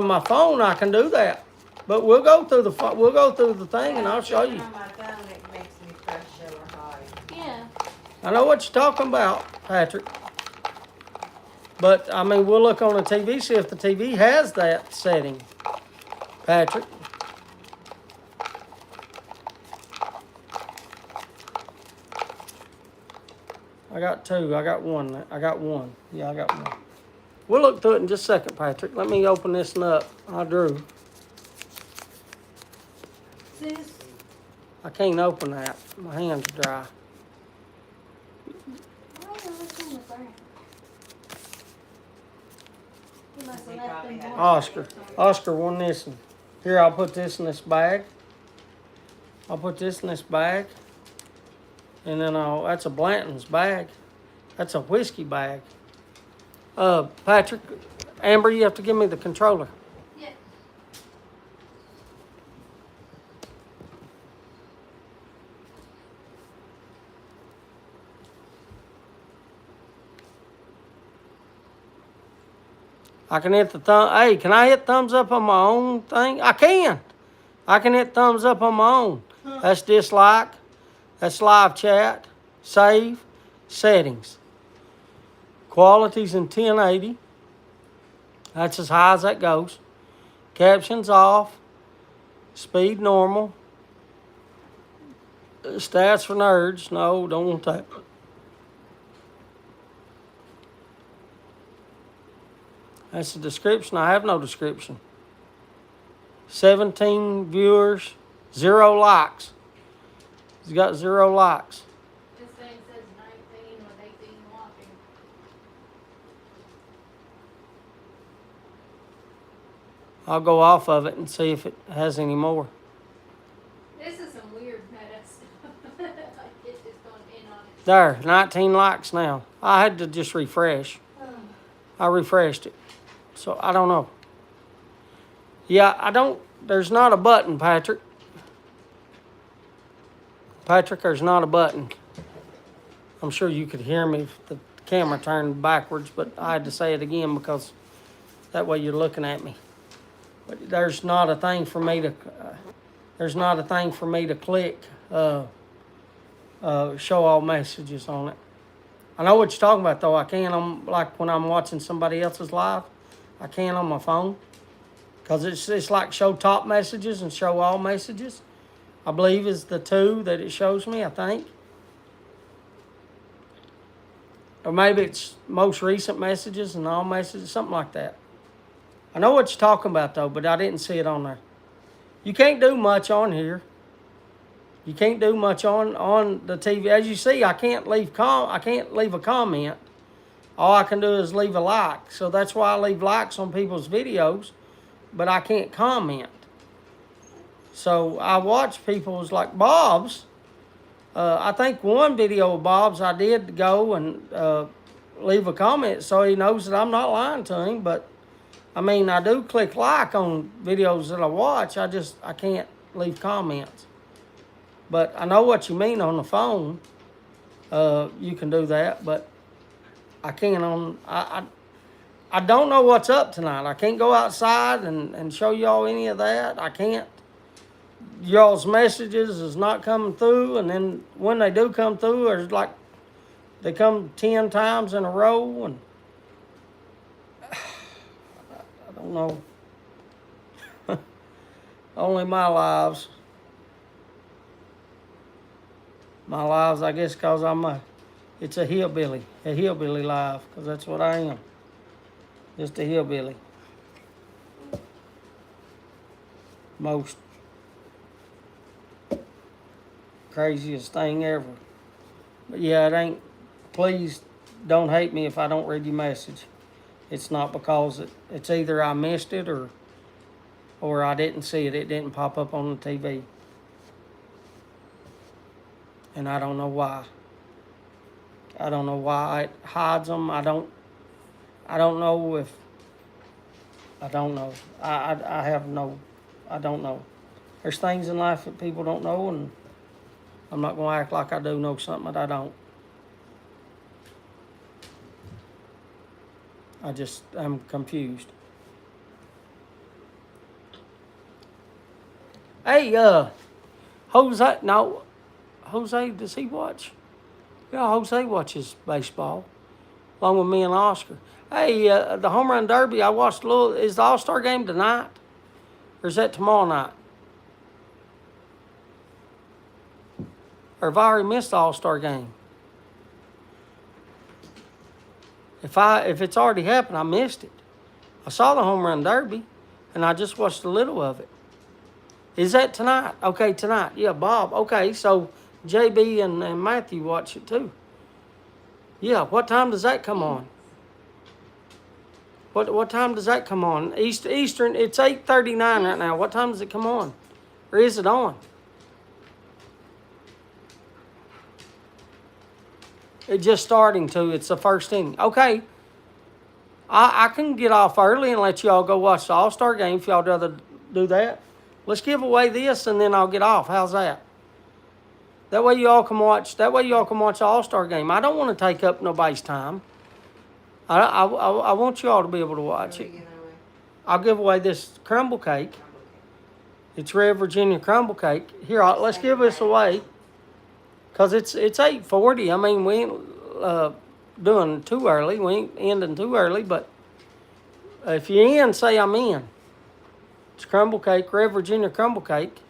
my phone. I can do that, but we'll go through the thing, and I'll show you. On my phone, it makes me press show or hide. Yeah. I know what you're talking about, Patrick. But I mean, we'll look on the TV, see if the TV has that setting, Patrick. I got two. I got one. Yeah, I got one. We'll look through it in just a second, Patrick. Let me open this one up. I drew. Sis, I can't open that. My hands are dry. Why are you looking with that? You must They have left probably them have- boys. Oscar won this one. Here, I'll put this in this bag. I'll put this in this bag. And then that's a Blanton's bag. That's a whiskey bag. Patrick, Amber, you have to give me the controller. Yeah. I can hit the thumb. Hey, can I hit thumbs up on my own thing? I can. I can hit thumbs up on my own. That's dislike. That's live chat. Save. Settings. Quality's in 1080. That's as high as that goes. Captions off. Speed normal. Stats for nerds. No, don't want that. That's the description. I have no description. 17 viewers, 0 likes. He's got 0 likes. This thing says 19 with 18 watching. I'll go off of it and see if it has any more. This is some weird meta stuff. Like it's just going in on it. There, 19 likes now. I had to just refresh. I refreshed it. So I don't know. Yeah, there's not a button, Patrick. Patrick, there's not a button. I'm sure you could hear me if the camera turned backwards, but I had to say it again because that way you're looking at me. But there's not a thing for me to. There's not a thing for me to click. Show all messages on it. I know what you're talking about though. I can like when I'm watching somebody else's live. I can on my phone. Because it's like show top messages and show all messages. I believe is the two that it shows me, I think. Or maybe it's most recent messages and all messages, something like that. I know what you're talking about though, but I didn't see it on there. You can't do much on here. You can't do much on the TV. As you see, I can't leave a comment. All I can do is leave a like. So that's why I leave likes on people's videos, but I can't comment. So I watch people's like Bob's. I think one video of Bob's I did go and leave a comment so he knows that I'm not lying to him. But I mean, I do click like on videos that I watch. I can't leave comments. But I know what you mean on the phone. You can do that, but I can't on. I don't know what's up tonight. I can't go outside and show y'all any of that. I can't. Y'all's messages is not coming through, and then when they do come through, there's like they come 10 times in a row, and I don't know. Only my lives. My lives, I guess, cause it's a hillbilly live, cause that's what I am. Just a hillbilly. Most craziest thing ever. But yeah, it ain't. Please don't hate me if I don't read your message. It's not because it's either I missed it or I didn't see it. It didn't pop up on the TV. And I don't know why. I don't know why it hides them. I don't know if. I don't know. I have no. I don't know. There's things in life that people don't know, and I'm not going to act like I do know something that I don't. I'm confused. Hey, Jose, no, Jose, does he watch? Yeah, Jose watches baseball, along with me and Oscar. Hey, the Home Run Derby, I watched a little. Is the All-Star game tonight? Or is that tomorrow night? Or have I already missed the All-Star game? If it's already happened, I missed it. I saw the Home Run Derby, and I just watched a little of it. Is that tonight? Okay, tonight. Yeah, Bob. Okay, so JB and Matthew watch it too. Yeah, what time does that come on? What time does that come on? Eastern. It's 8:39 right now. What time does it come on? Or is it on? It's just starting to. It's the first inning. Okay. I can get off early and let y'all go watch the All-Star game if y'all rather do that. Let's give away this and then I'll get off. How's that? That way y'all can watch the All-Star game. I don't want to take up nobody's time. I want y'all to be able to watch it. I'll give away this crumble cake. It's Red Virginia crumble cake. Here, let's give this away. Because it's 8:40. I mean, we ain't doing too early. We ain't ending too early. But if you're in, say I'm in. It's crumble cake, Red Virginia crumble cake.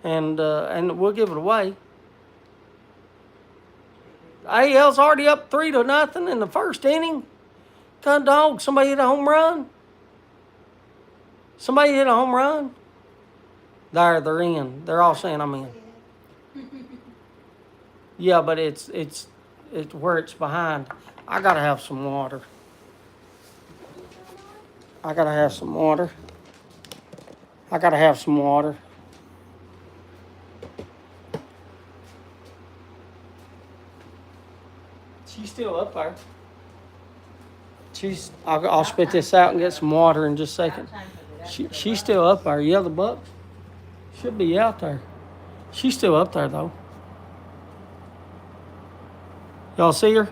And we'll give it away. AL's already up 3-0 in the first inning. God dog, somebody hit a home run. Somebody hit a home run. They're in. They're all saying I'm in. Yeah, but it's where it's behind. I gotta have some water. I gotta have some water. She's still up there. I'll spit this out and get some water in just a second. She's still up there. Yeah, the buck should be out there. She's still up there though. Y'all see her?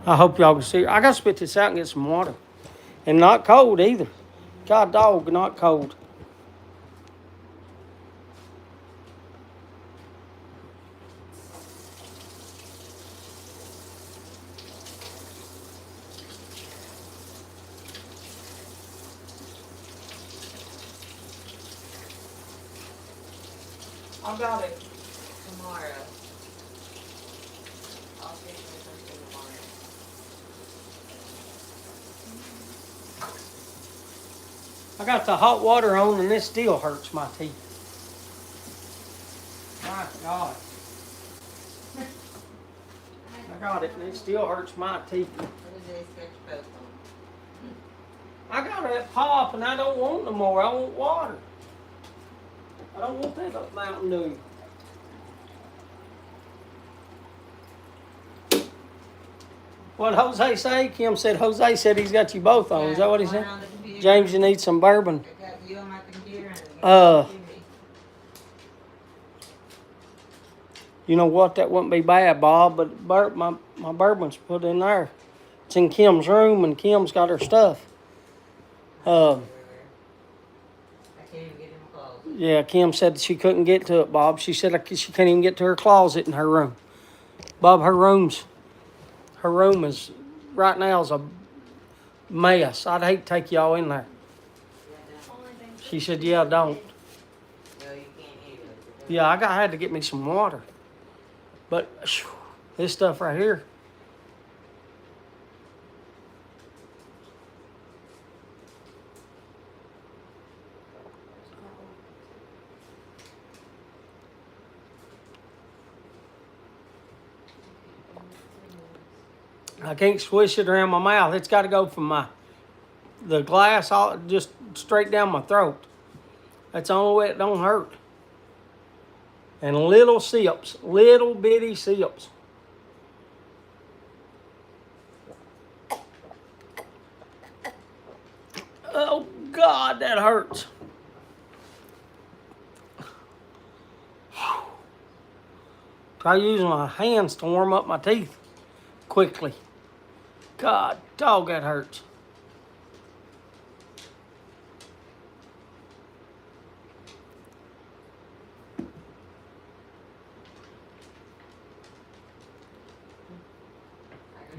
I hope y'all can see her. I gotta spit this out and get some water. And not cold either. God dog, not cold. I got it. Tomorrow. I'll see you something tomorrow. I got the hot water on and this still hurts my teeth. My God. I got it and it still hurts my teeth. What is this sketch post on? I got that pop and I don't want no more. I want water. I don't want that Mountain Dew. What did Jose say? Kim said Jose said he's got you both on. Is that what he said? James, you need some bourbon. I got you on my computer and You know what? That wouldn't be bad, Bob. But my bourbon's put in there. It's in Kim's room, and Kim's got her stuff. I can't even get in my closet. Yeah, Kim said she couldn't get to it, Bob. She said she can't even get to her closet in her room. Bob, her room is right now is a mess. I'd hate to take y'all in there. She said, "Yeah, don't." No, you can't either. Yeah, I had to get me some water. But this stuff right here. I can't swish it around my mouth. It's got to go from the glass all just straight down my throat. That's the only way it don't hurt. And little sips, little bitty sips. Oh God, that hurts. Try using my hands to warm up my teeth quickly. God, dog, that hurts.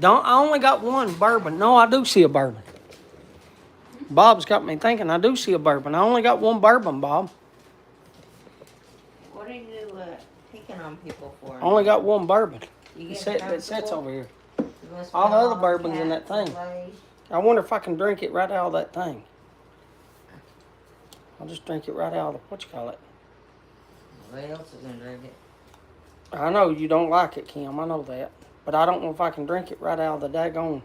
I only got one bourbon. No, I do see a bourbon. Bob's got me thinking I do see a bourbon. I only got one bourbon, Bob. What are you picking on people for? I only got one bourbon. You It getting sits comfortable? over here. You wanna All the spend other bourbon's in that cats thing. away? I wonder if I can drink it right out of that thing. I'll just drink it right out of what you call it. Nobody else is gonna drink it. I know you don't like it, Kim. I know that. But I don't know if I can drink it right out of the daggone.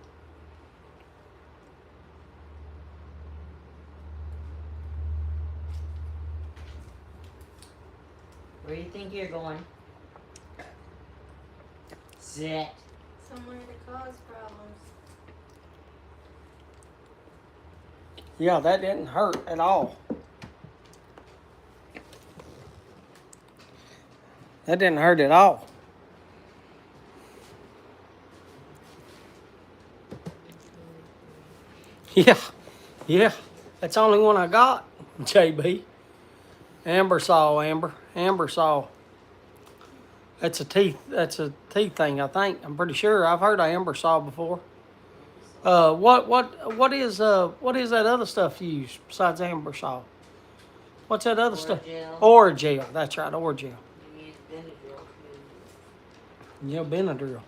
Where do you think you're going? Sit. Somewhere to cause problems. Yeah, that didn't hurt at all. That didn't hurt at all. Yeah. That's the only one I got, JB. Ambersol. That's a teeth thing, I think. I'm pretty sure. I've heard of Ambersol before. What is that other stuff you use besides Ambersol? What's that other stuff? Oragel. Oragel. That's right, Oragel. You use Benadryl. Yeah, Benadryl.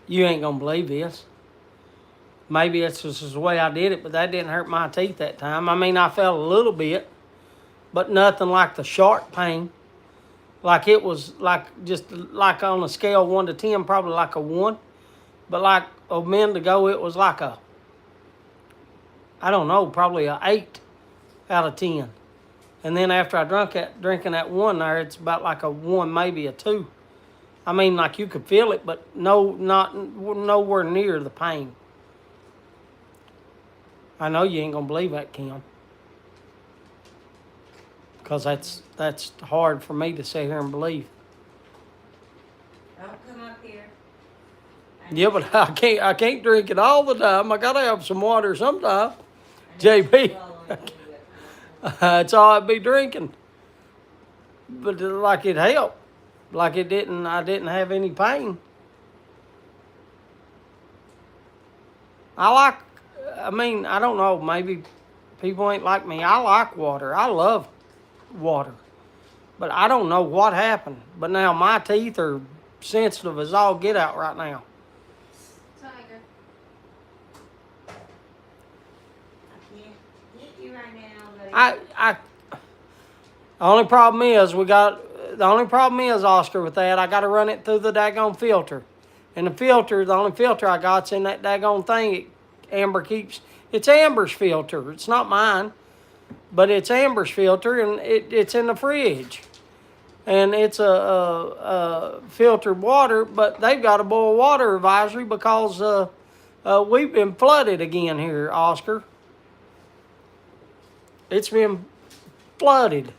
You ain't gonna believe this. Maybe it's just the way I did it, but that didn't hurt my teeth that time. I mean, I felt a little bit, but nothing like the sharp pain. Like it was just like on a scale of 1 to 10, probably like a 1. But like a minute ago, it was like a, I don't know, probably a 8 out of 10. And then after I drinking that one there, it's about like a 1, maybe a 2. I mean, like you could feel it, but nowhere near the pain. I know you ain't gonna believe that, Kim, because that's hard for me to sit here and believe. Don't come up here. Yeah, but I can't drink it all the time. I gotta have some water sometime. JB, that's all I'd be drinking. But like it helped, like it didn't. I didn't have any pain. I mean, I don't know. Maybe people ain't like me. I like water. I love water. But I don't know what happened. But now my teeth are sensitive as all get out right now. Tiger. I can't hit you right now, buddy. The only problem is Oscar with that. I got to run it through the daggone filter, and the only filter I got's in that daggone thing. It's Amber's filter. It's not mine, but it's Amber's filter, and it's in the fridge, and it's a filtered water. But they've got a boil water advisory because we've been flooded again here, Oscar. It's been flooded.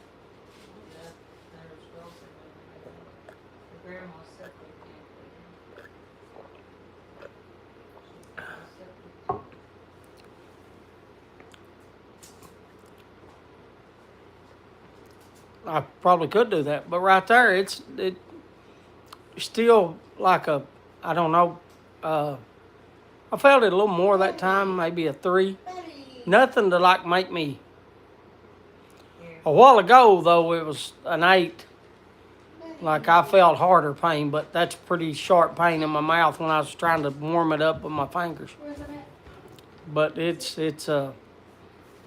I probably could do that, but right there, it's still like a, I don't know. I felt it a little more that time, maybe a 3. Nothing to like make me. A while ago though, it was an 8. Like I felt harder pain, but that's pretty sharp pain in my mouth when I was trying to warm it up with my fingers. Where's it at? But it's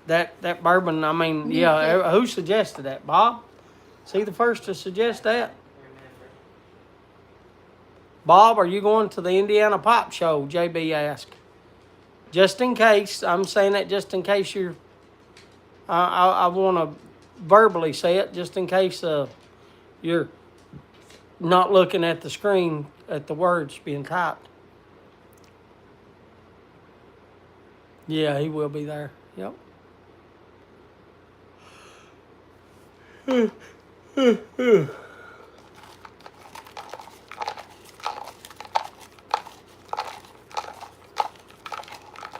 that bourbon. I mean, yeah. Who suggested that, Bob? Is he the first to suggest that? Bob, are you going to the Indiana Pop Show? JB asked. Just in case, I'm saying that just in case you're. I want to verbally say it, just in case you're not looking at the screen at the words being typed. Yeah, he will be there. Yep.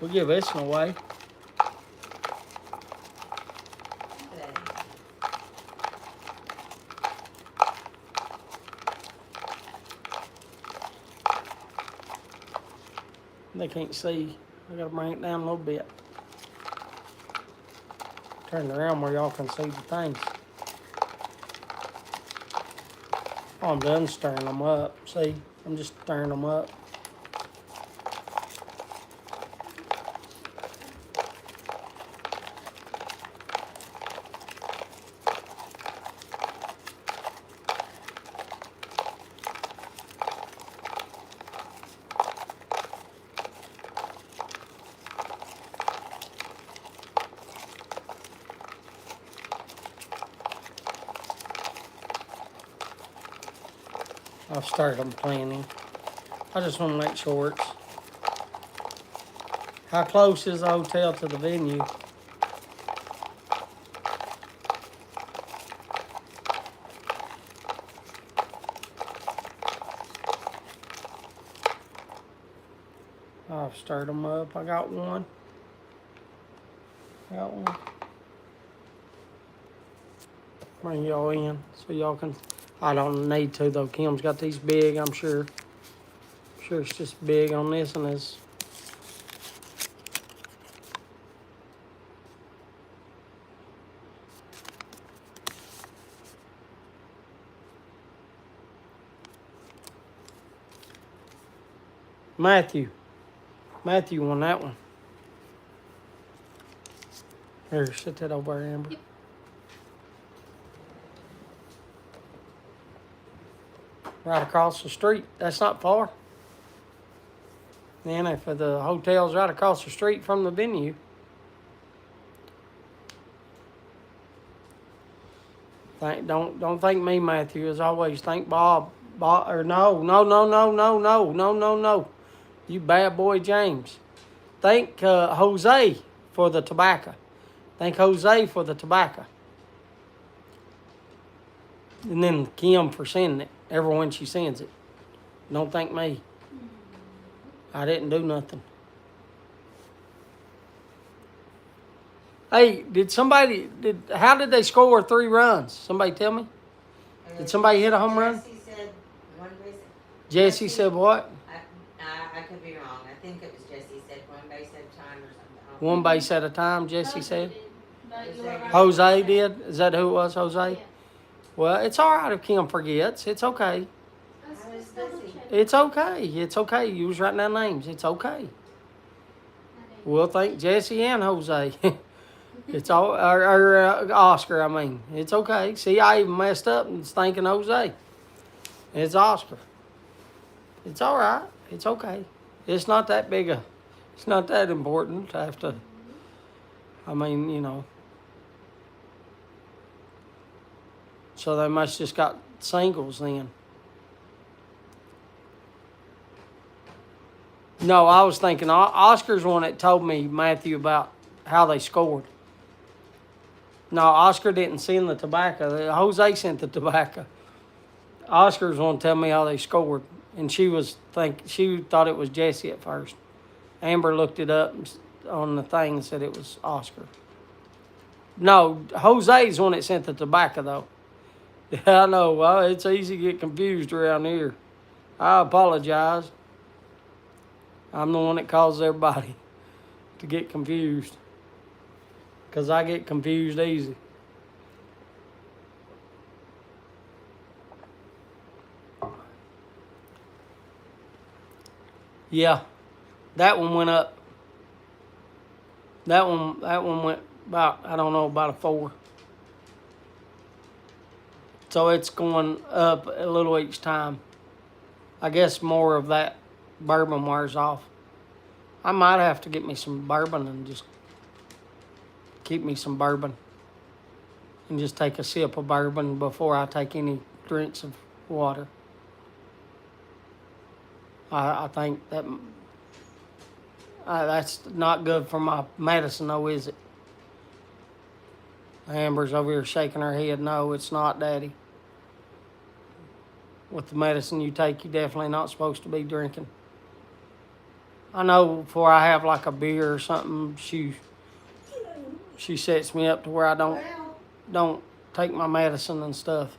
We'll give this one away. They can't see. I gotta bring it down a little bit. Turn it around where y'all can see the things. Oh, I'm done stirring them up. See, I'm just stirring them up. I've started them planning. I just want to make sure it's... How close is the hotel to the venue? I've stirred them up. I got one. Bring y'all in so y'all can... I don't need to though. Kim's got these big, I'm sure. Sure it's just big on this and it's... Matthew won that one. Here, sit that over there, Amber. Yep. Right across the street. That's not far. Then if the hotel's right across the street from the venue. Don't thank me, Matthew. As always, thank Bob. No. You bad boy, James. Thank Jose for the tobacco. Thank Jose for the tobacco. And then Kim for sending it. Everyone she sends it. Don't thank me. I didn't do nothing. Hey, how did they score 3 runs? Somebody tell me. Did somebody hit a home run? Jesse said one base. Jesse said what? I could be wrong. I think it was Jesse said one base at a time or something. One base at a time, Jesse said. But you were right. Jose did? Is that who it was, Jose? Yeah. Well, it's all right if Kim forgets. It's okay. Let's I was just double busy. check. It's okay. It's okay. You was writing down names. It's okay. I didn't. We'll thank Jesse and Jose. It's all or Oscar. I mean, it's okay. See, I even messed up and was thanking Jose. It's Oscar. It's all right. It's okay. It's not that big a. It's not that important to have to. I mean, you know. So they must just got singles then. No, I was thinking Oscar's one that told me, Matthew, about how they scored. No, Oscar didn't send the tobacco. Jose sent the tobacco. Oscar's one to tell me how they scored. And she thought it was Jesse at first. Amber looked it up on the thing and said it was Oscar. No, Jose's the one that sent the tobacco, though. Yeah, I know. Well, it's easy to get confused around here. I apologize. I'm the one that causes everybody to get confused. Because I get confused easy. Yeah, that one went up. That one went about, I don't know, about a 4. So it's going up a little each time. I guess more of that bourbon wears off. I might have to get me some bourbon and just keep me some bourbon. And just take a sip of bourbon before I take any drinks of water. I think that's not good for my medicine, though, is it? Amber's over here shaking her head. No, it's not, Daddy. With the medicine you take, you're definitely not supposed to be drinking. I know before I have like a beer or something, she sets me up to where I don't take my medicine and stuff.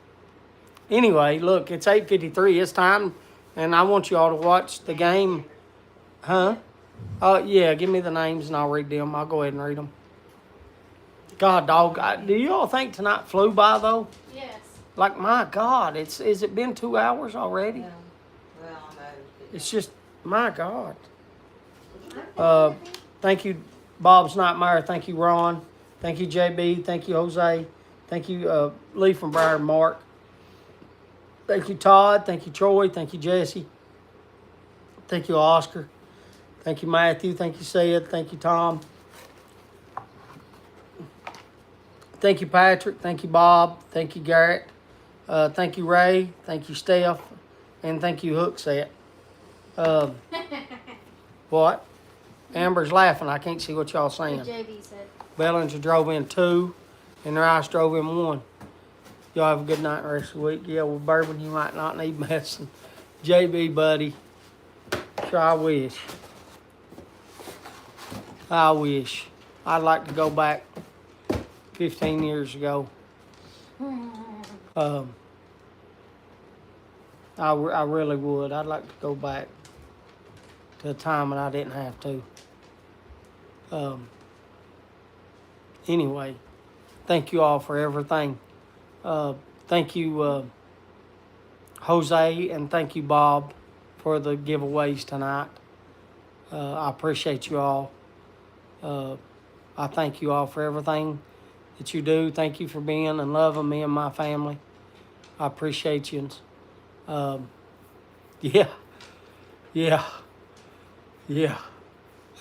Anyway, look, it's 8:53. It's time, and I want you all to watch the game. Huh? Yeah, give me the names and I'll read them. I'll go ahead and read them. God, dog, do you all think tonight flew by, though? Yes. Like, my God, is it been 2 hours already? Well, almost. It's just, my God. Thank you, Bob's Nightmare. Thank you, Ron. Thank you, JB. Thank you, Jose. Thank you, Lee from Briar Mark. Thank you, Todd. Thank you, Troy. Thank you, Jesse. Thank you, Oscar. Thank you, Matthew. Thank you, Sid. Thank you, Tom. Thank you, Patrick. Thank you, Bob. Thank you, Garrett. Thank you, Ray. Thank you, Steph. And thank you, Hookset. What? Amber's laughing. I can't see what y'all saying. JB said. Bellinger drove in 2, and Rice drove in 1. Y'all have a good night the rest of the week. Yeah, with bourbon, you might not need medicine. JB, buddy. Sure, I wish. I wish. I'd like to go back 15 years ago. I really would. I'd like to go back to a time when I didn't have to. Anyway, thank you all for everything. Thank you, Jose, and thank you, Bob, for the giveaways tonight. I appreciate you all. I thank you all for everything that you do. Thank you for being and loving me and my family. I appreciate you. Yeah.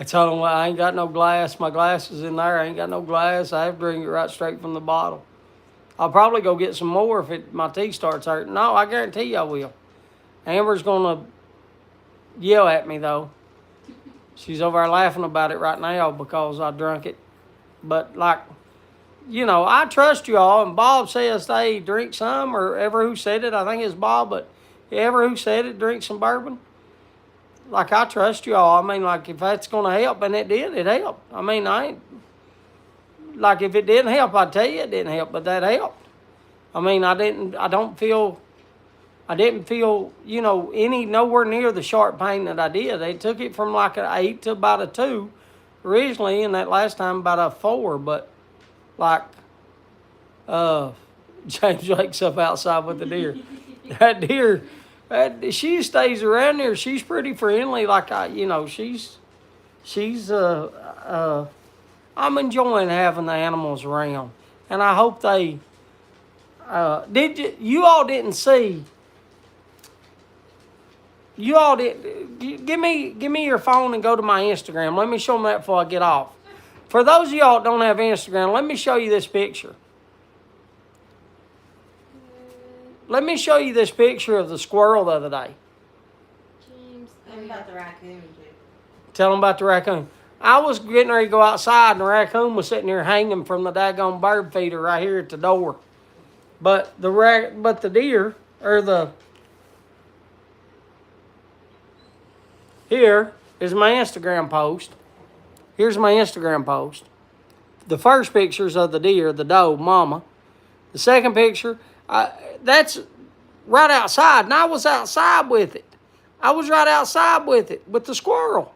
I told them, well, I ain't got no glass. My glass is in there. I ain't got no glass. I have to drink it right straight from the bottle. I'll probably go get some more if my teeth starts hurting. No, I guarantee you I will. Amber's going to yell at me, though. She's over there laughing about it right now because I drunk it. But, like, you know, I trust you all. And Bob says, hey, drink some, or ever who said it. I think it's Bob, but ever who said it, drink some bourbon. Like, I trust you all. I mean, like, if that's going to help, and it did, it helped. I mean, I ain't, like, if it didn't help, I'd tell you it didn't help, but that helped. I mean, I didn't feel, you know, nowhere near the sharp pain that I did. They took it from like an 8 to about a 2 originally, and that last time about a 4, but like, James wakes up outside with the deer. That deer, she stays around there. She's pretty friendly. Like I'm enjoying having the animals around, and I hope they. You all didn't see? You all did. Give me your phone and go to my Instagram. Let me show them that before I get off. For those of y'all that don't have Instagram, let me show you this picture. Let me show you this picture of the squirrel the other day. James. Tell them about the raccoon, too. Tell them about the raccoon. I was getting ready to go outside, and the raccoon was sitting there hanging from the daggone bird feeder right here at the door. But the deer, or here is my Instagram post. Here's my Instagram post. The first picture's of the deer, the doe, mama. The second picture, that's right outside, and I was outside with it. I was right outside with it, with the squirrel.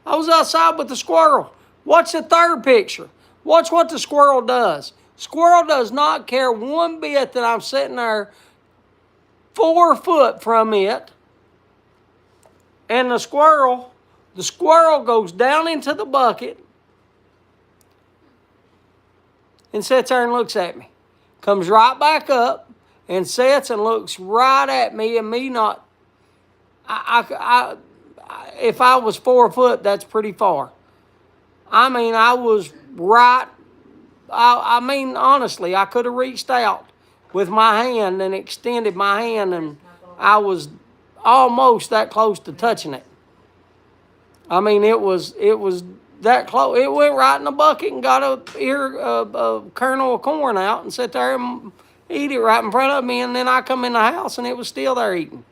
I was outside with the squirrel. Watch the third picture. Watch what the squirrel does. Squirrel does not care one bit that I'm sitting there 4 foot from it. And the squirrel goes down into the bucket and sits there and looks at me. Comes right back up and sits and looks right at me, and me not. If I was 4 foot, that's pretty far. I mean, I was right. I mean, honestly, I could have reached out with my hand and extended my hand, and I was almost that close to touching it. I mean, it was that close. It went right in the bucket and got a kernel of corn out and sat there and eat it right in front of me. And then I come in the house and it was still there eating.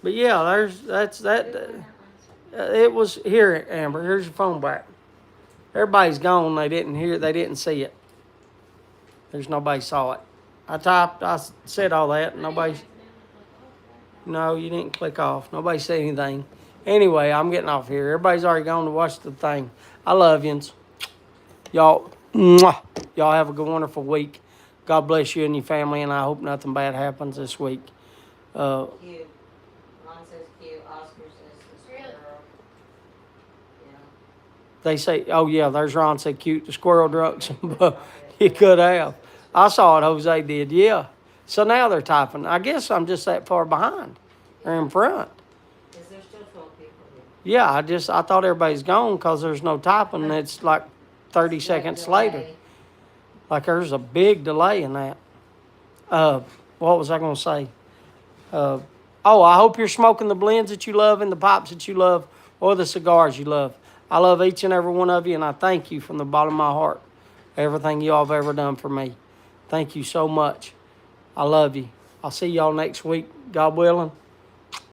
But yeah, that's that. It was here, Amber. Here's your phone back. Everybody's gone. They didn't hear it. They didn't see it. There's nobody saw it. I said all that. Nobody. No, you didn't click off. Nobody said anything. Anyway, I'm getting off here. Everybody's already gone to watch the thing. I love yous. Y'all, mwah. Y'all have a good, wonderful week. God bless you and your family, and I hope nothing bad happens this week. Cute. Ron says cute. Oscar says the Really? squirrel. Yeah. They say, oh yeah, there's Ron said cute. The squirrel drunk some. You could have. I saw it. Jose did. Yeah. So now they're typing. I guess I'm just that far behind or in front. Is there still 12 people here? Yeah, I thought everybody's gone because there's no typing. It's like 30 seconds later. Like there's a big delay in that. What was I going to say? I hope you're smoking the blends that you love and the pipes that you love or the cigars you love. I love each and every one of you, and I thank you from the bottom of my heart for everything you all have ever done for me. Thank you so much. I love you. I'll see y'all next week, God willing.